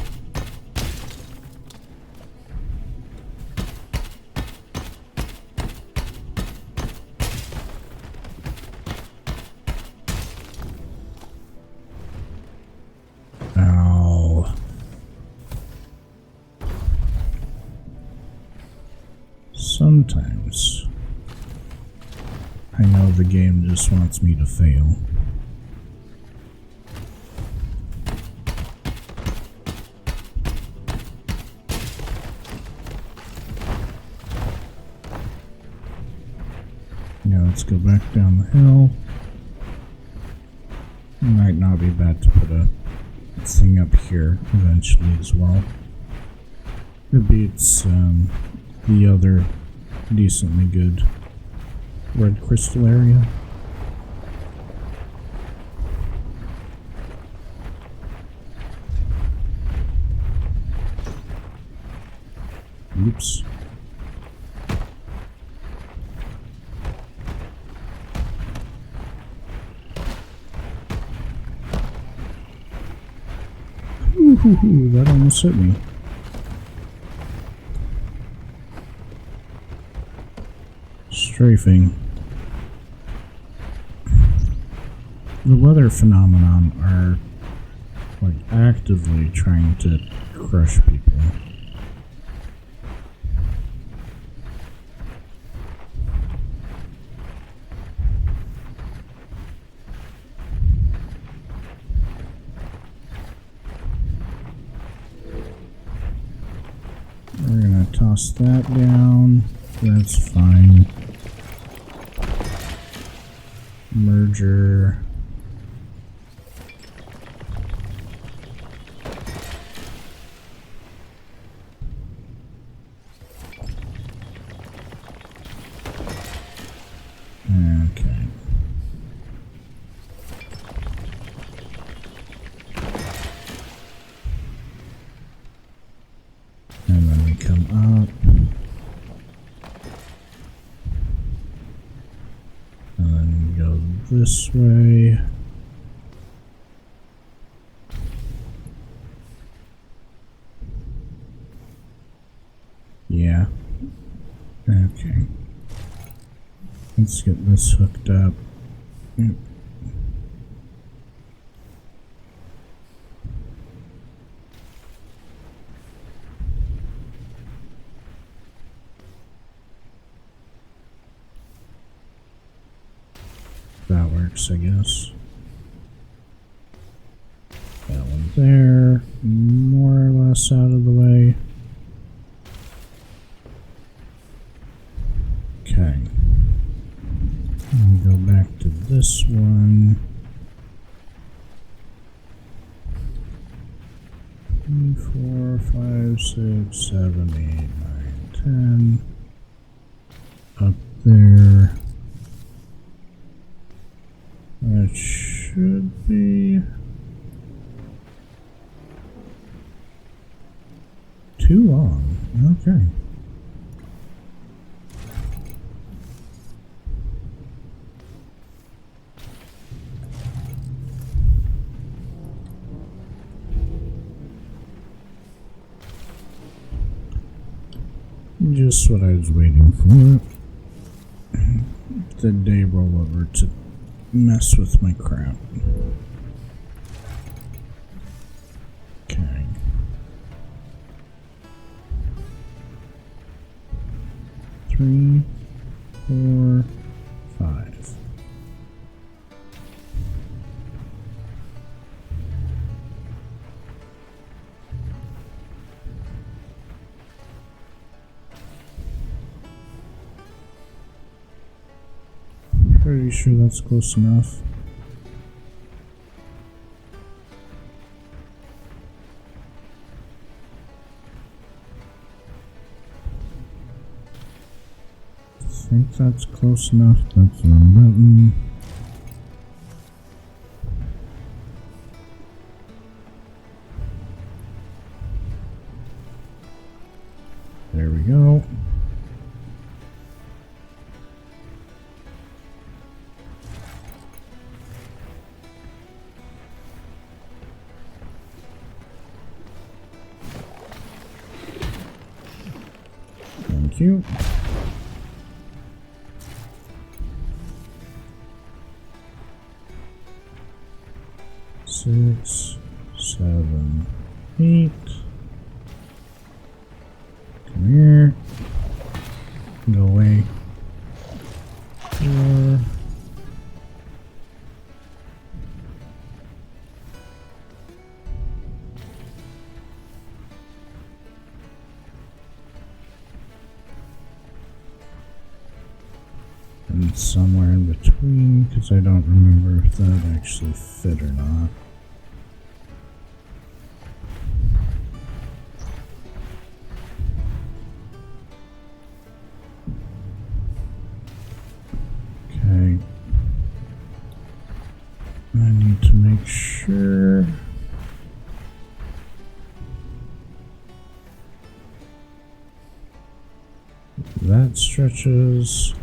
Ow. Sometimes I know the game just wants me to fail. Now let's go back down the hill. It might not be bad to put a thing up here eventually as well. It beats the other decently good red crystal area. Oops. Ooh, that almost hit me. Strafing. The weather phenomenon are like actively trying to crush people. We're gonna toss that down. That's fine. Merger. Okay. And then we come up. And then we go this way. Yeah. Okay. Let's get this hooked up. Yep. That works, I guess. That one there, more or less out of the way. Okay. I'll go back to this one. 3, 4, 5, 6, 7, 8, 9, 10. Up there. That should be too long. Okay. Just what I was waiting for. The day roll over to mess with my crap. Okay. Three, 4, 5. Pretty sure that's close enough. I think that's close enough. That's one button. There we go. Thank you. Six, 7, 8. Come here. Go away. 4. And somewhere in between, because I don't remember if that actually fit or not. Okay. I need to make sure that stretches.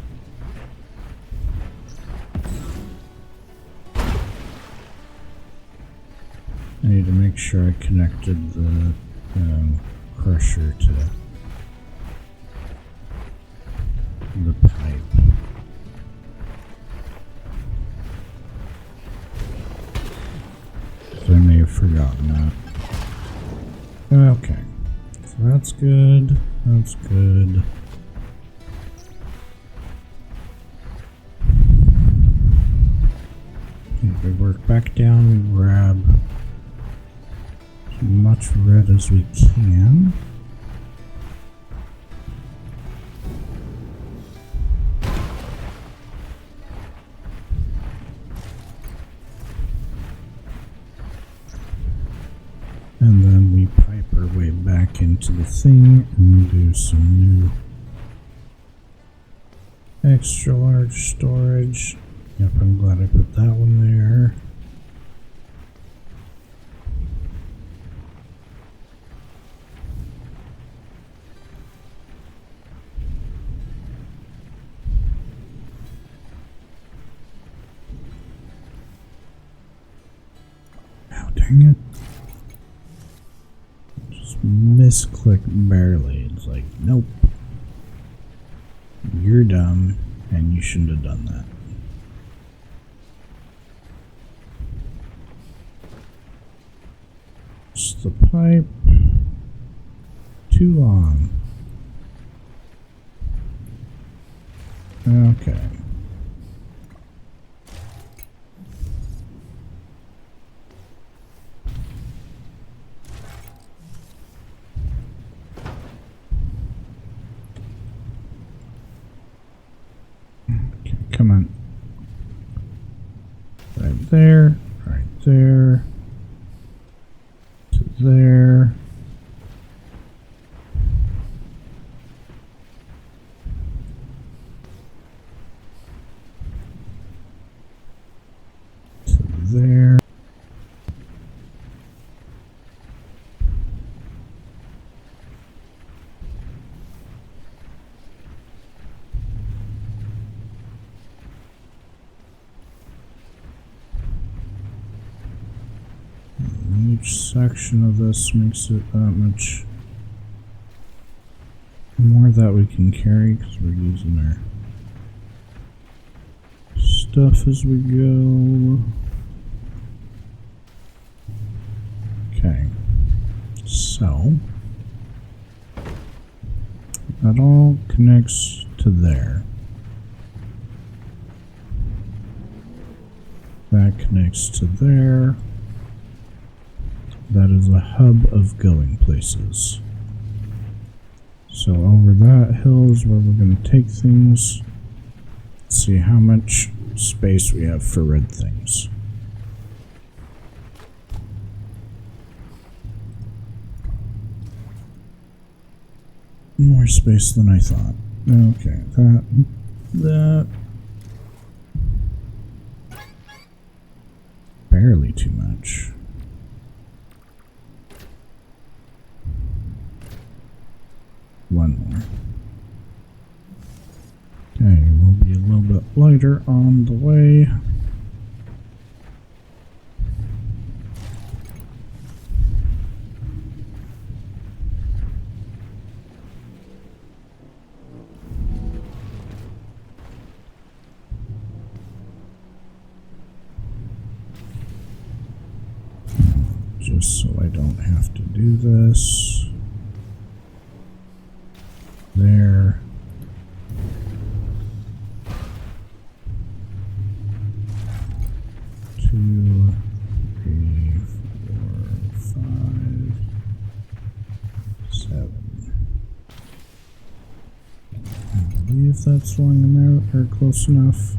I need to make sure I connected the crusher to the pipe. So I may have forgotten that. Okay, so that's good. That's good. If we work back down, we grab as much red as we can. And then we pipe our way back into the thing and do some new extra large storage. Yep, I'm glad I put that one there. Dang it. Just misclick barely. It's like, nope. You're dumb, and you shouldn't have done that. Just the pipe. Too long. Okay. Okay, come on. Right there, right there, to there. There. Each section of this makes it that much more that we can carry because we're using our stuff as we go. Okay, so that all connects to there. That connects to there. That is a hub of going places. So over that hill is where we're going to take things. See how much space we have for red things. More space than I thought. Okay, that. Barely too much. One more. Okay, we'll be a little bit lighter on the way. Just so I don't have to do this. There. Two, three, 4, 5, 7. I believe that's long enough or close enough.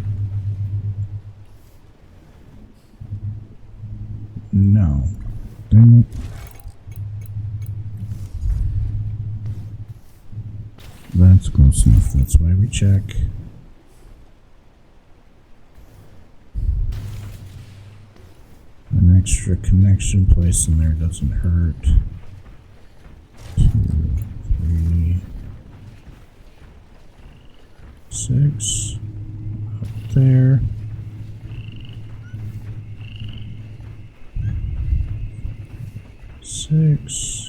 No. Dang it. That's close enough, that's why we check. An extra connection place in there doesn't hurt. 2, 3, 6. Up there. 6.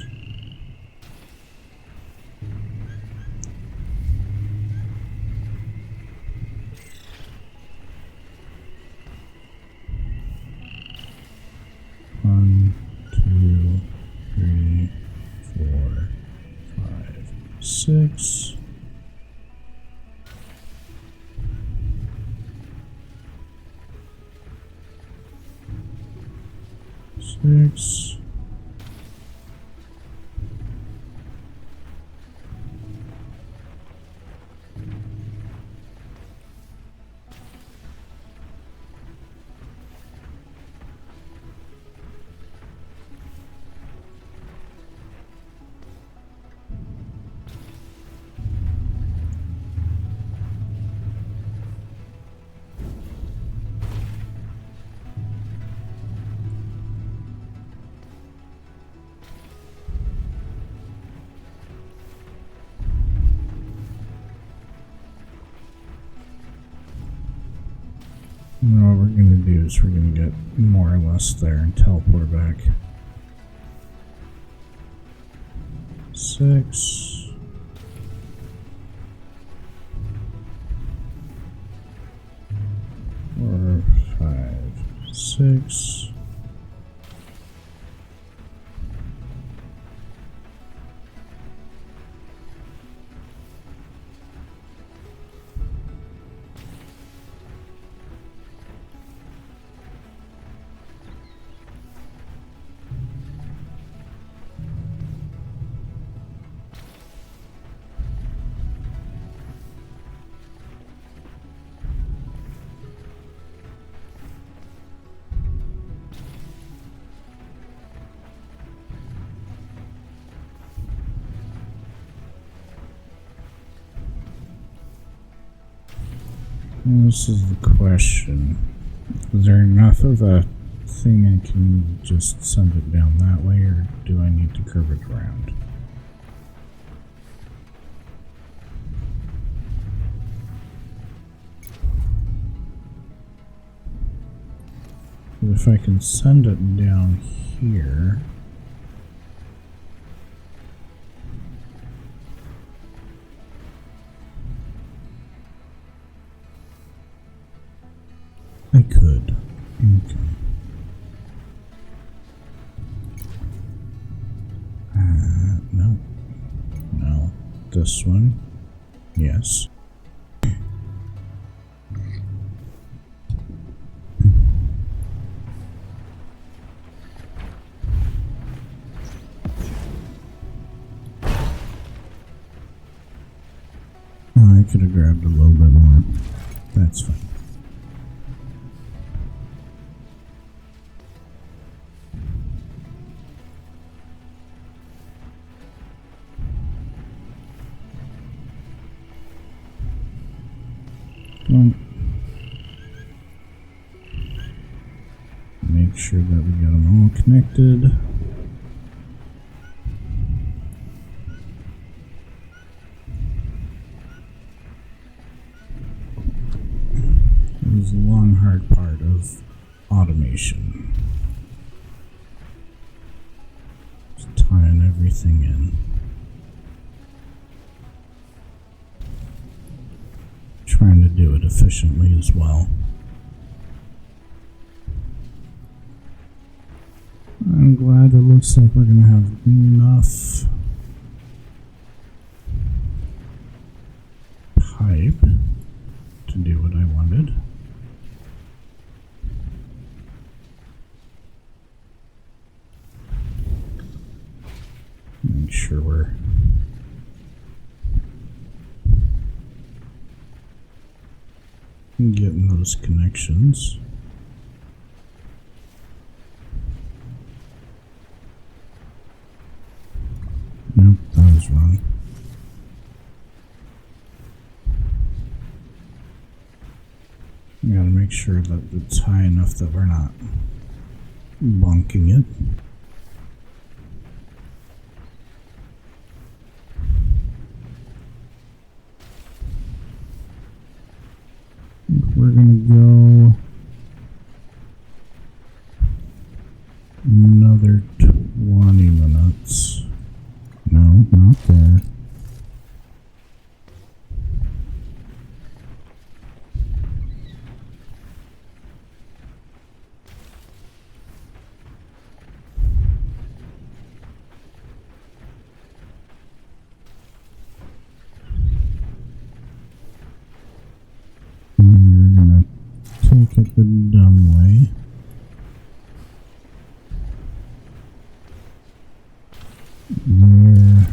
One, 2, 3, 4, 5, 6. Six. And what we're going to do is we're going to get more or less there and teleport back. 6. Four, 5, 6. This is the question. Is there enough of a thing I can just send it down that way, or do I need to curve it around? If I can send it down here... I could. Okay. No. No. This one. Yes. Oh, I could have grabbed a little bit more. That's fine. Make sure that we got them all connected. It was a long, hard part of automation. Just tying everything in. Trying to do it efficiently as well. I'm glad it looks like we're going to have enough pipe to do what I wanted. Make sure we're getting those connections. Nope, that was wrong. We gotta make sure that it's high enough that we're not bonking it. We're gonna go another 20 minutes. No, not there. And we're gonna take it the dumb way. There.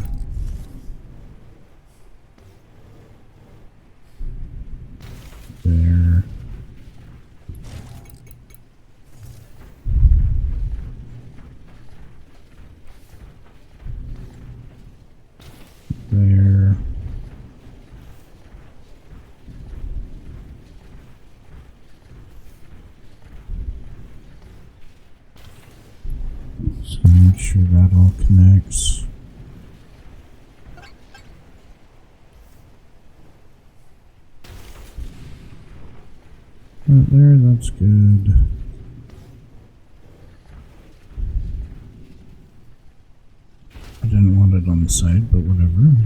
that there, that's good. I didn't want it on the side, but whatever.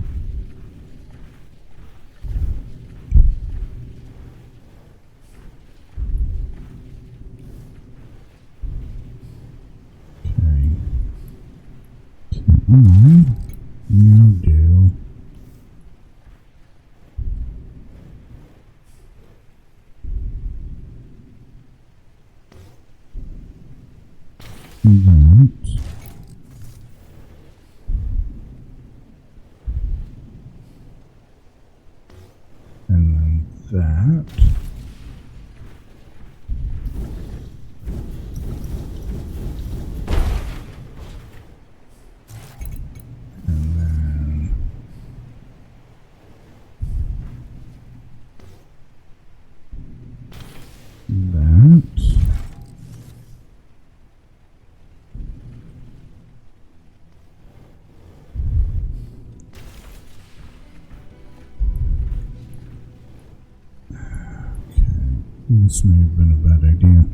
Okay. Come on. Now do. That. And then that. And then that. This may have been a bad idea.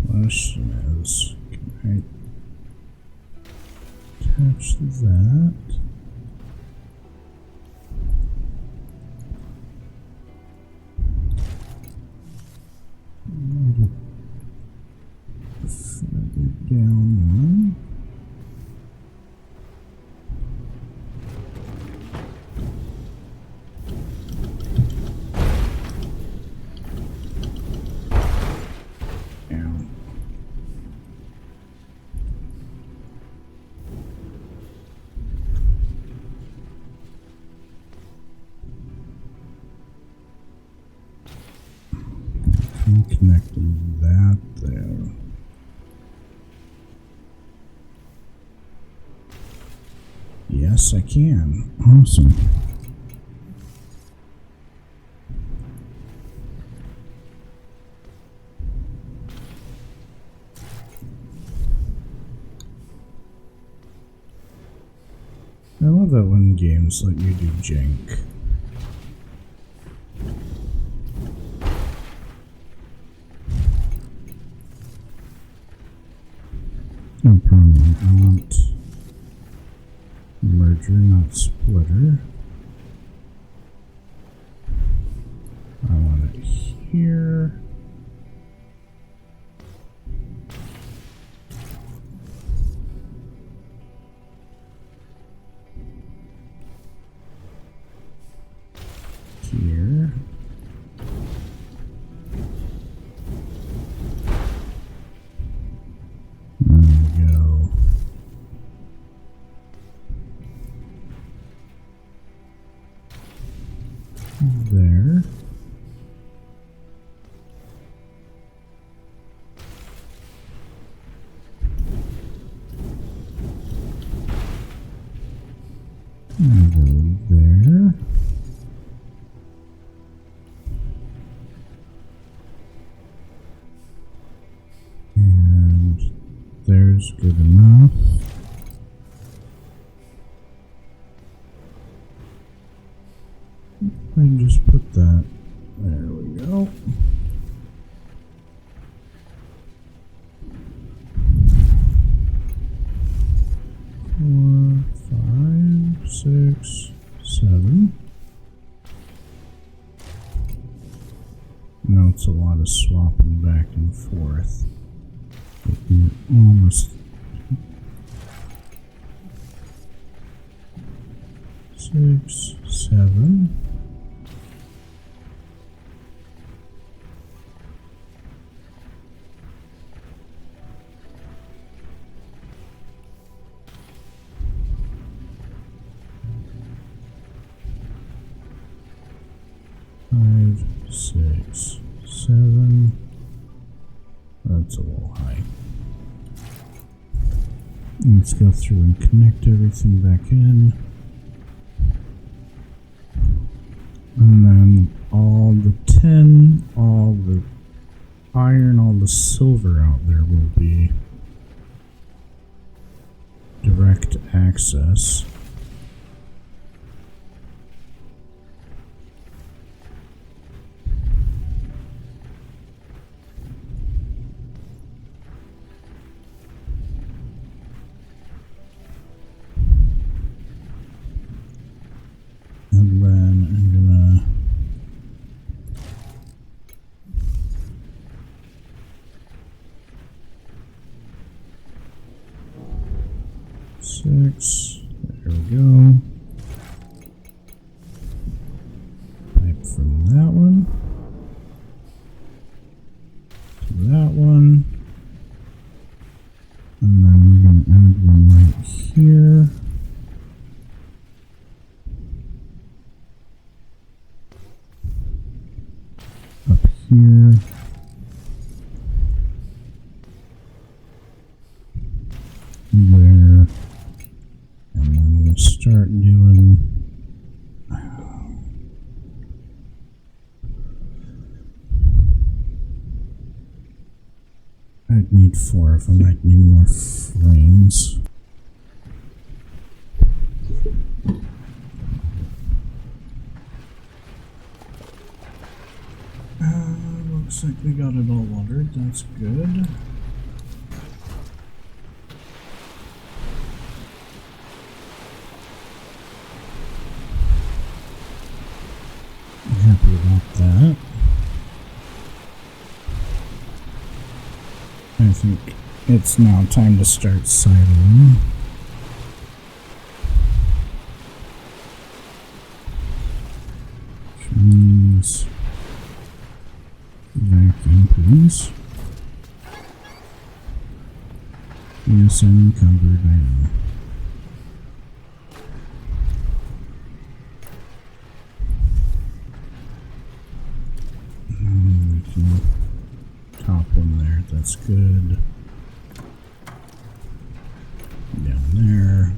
Question is, can I attach that? Down one. Down. I'm connecting that there. Yes, I can. Awesome. I love that when games let you do jank. No problem. I want merger, not splitter. I want it here. Here. There we go. There. And go there. And there's good enough. I can just put that. There we go. Four, 5, 6, 7. Now it's a lot of swapping back and forth. Almost 6, 7. Five, 6, 7. That's a little high. Let's go through and connect everything back in. And then all the 10, all the the silver out there will be direct access. And then I'm gonna six. There we go. Pipe from that one to that one. And then we're going to add one right here. Up here. There. And then we'll start doing I'd need 4 of them. I'd need more frames. Looks like we got it all watered. That's good. I'm happy about that. I think it's now time to start siloing. Trees. Vacuum, please. Yes, I'm encumbered, I know. We can top one there, that's good. Down there.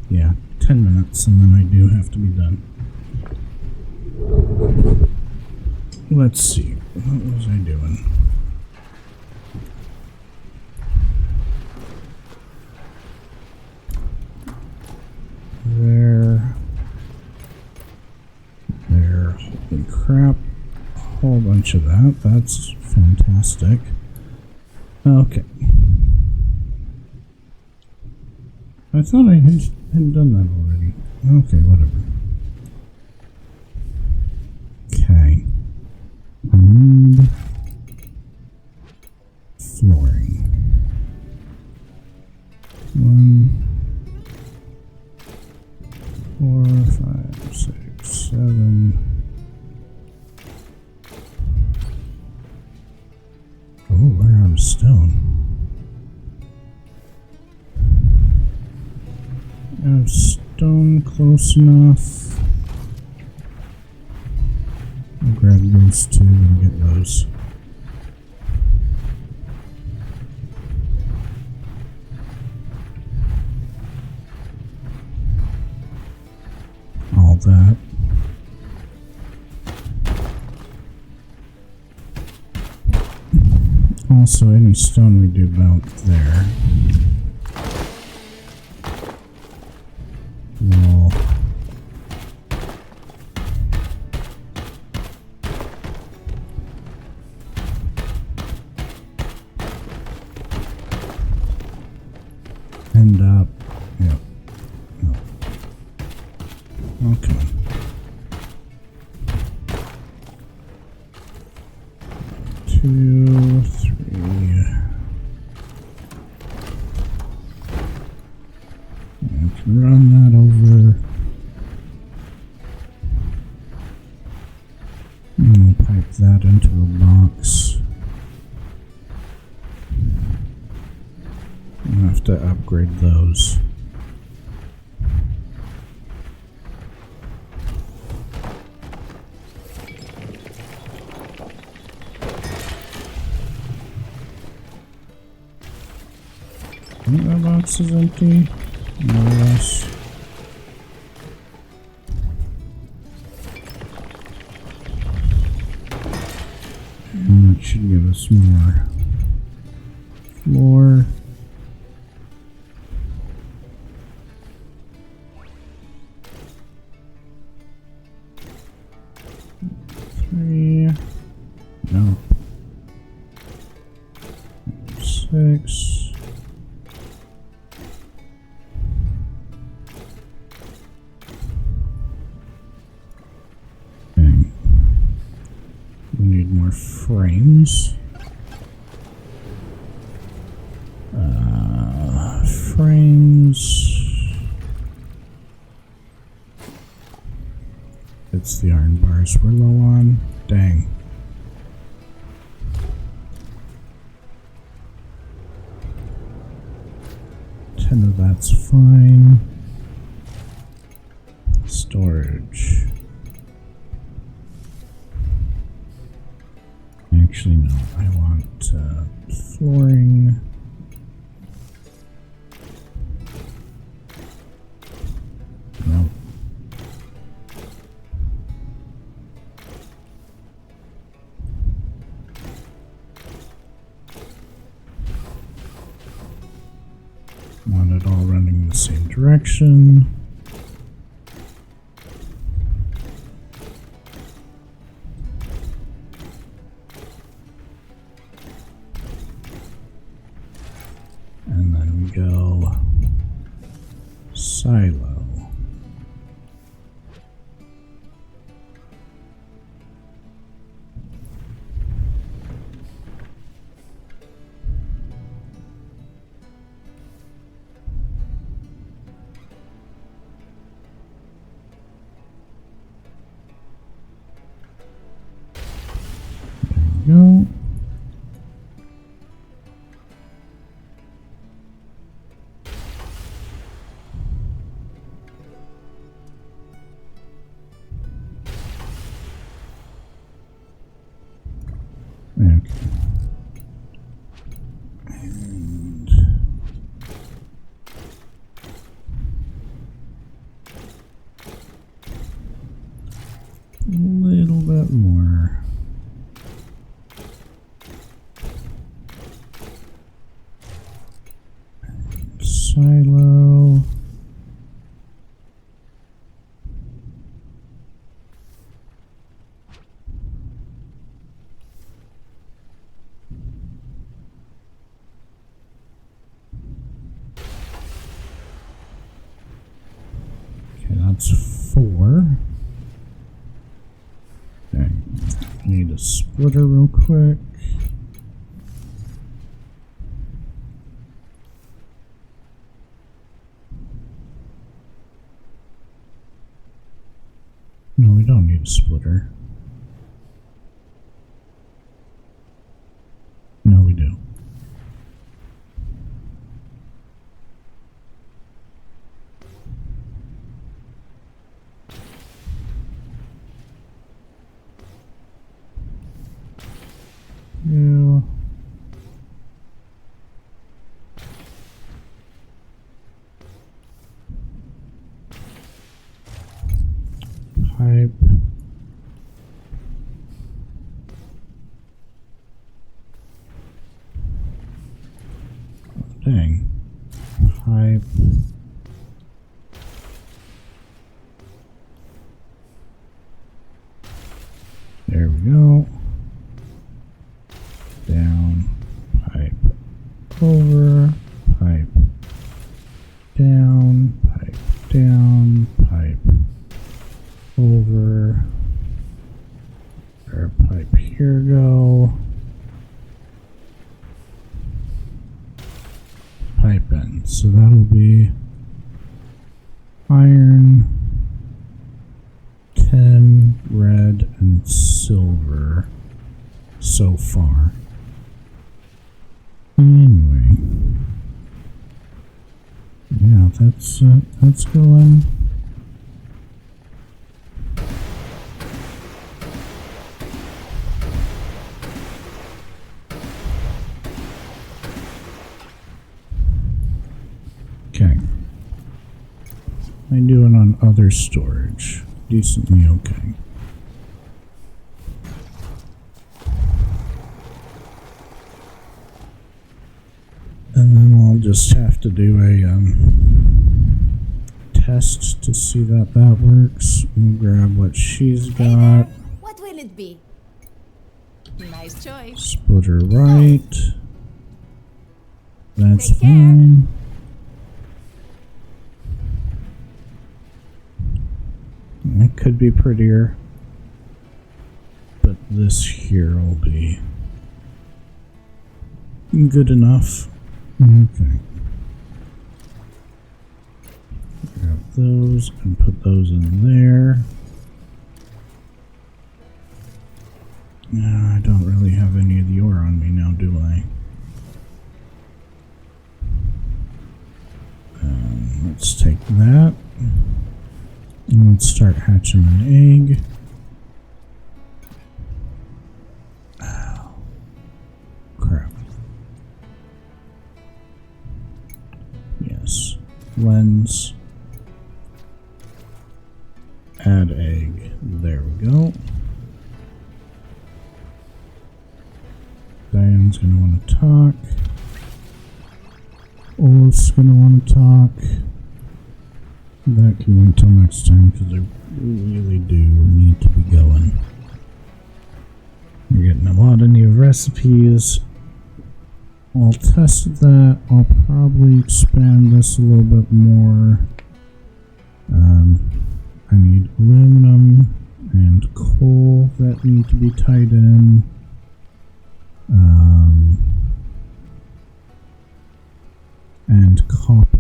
Yeah, 10 minutes and then I do have to be done. Let's see, what was I doing? There. Holy crap. A whole bunch of that. That's fantastic. Okay. I thought I had done that already. Okay, whatever. Okay. I need flooring. 1, 4, 5, 6, 7. Oh, we're out of stone. Out of stone close enough. I'll grab those two and get those. All that. Also, any stone we do about there will end up. Yep. No. Okay. Two, three. I can run that over. And we'll pipe that into a box. I'll have to upgrade those. think that box is empty. More or less. And that should give us more floor. Three. No. 6. Okay. We need more frames. Frames. It's the iron bars we're low on. Dang. Of that's fine. Storage. Actually, no. I want flooring. No. Want it all running in the same direction. And then we go silo. Go. Okay. And a little bit more. Silo. Okay, that's 4. Okay, I need a splitter real quick. No, we don't need a splitter. No, we do. You. Pipe. Oh, dang. Pipe. There we go. Down. Pipe. Over. Pipe. Down. Pipe. Down. Pipe. Over. Our pipe here go. Pipe in. So that'll be iron, 10, red, and silver so far. Anyway. Yeah, that's going. I doing on other storage? Decently okay. And then I'll just have to do a test to see that that works. We'll grab what she's Hey got. there. What will it be? Nice choice. Splitter right. That's Take care. fine. It could be prettier, but this here will be good enough. Okay. Grab those and put those in there. I don't really have any of the ore on me now, do I? Let's take that. And let's start hatching an egg. Oh, crap. Yes. Lens. Add egg. There we go. Diane's gonna want to talk. Olaf's gonna want to talk. That can wait till next time because I really do need to be going. We're getting a lot of new recipes. I'll test that. I'll probably expand this a little bit more. I need aluminum and coal that need to be tied in. And copper.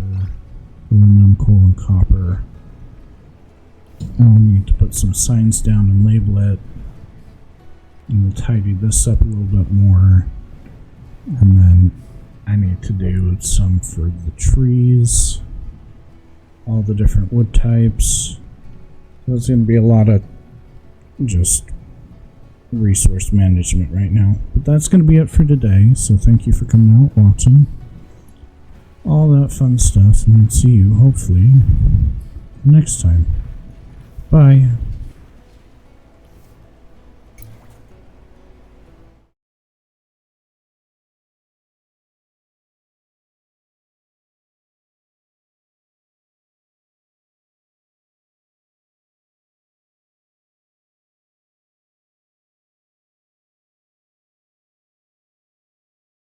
Aluminum, coal, and copper. I'll need to put some signs down and label it. And we'll tidy this up a little bit more. And then I need to do some for the trees. All the different wood types. There's going to be a lot of just resource management right now. But that's going to be it for today. So thank you for coming out, watching. All that fun stuff, and see you hopefully next time. Bye.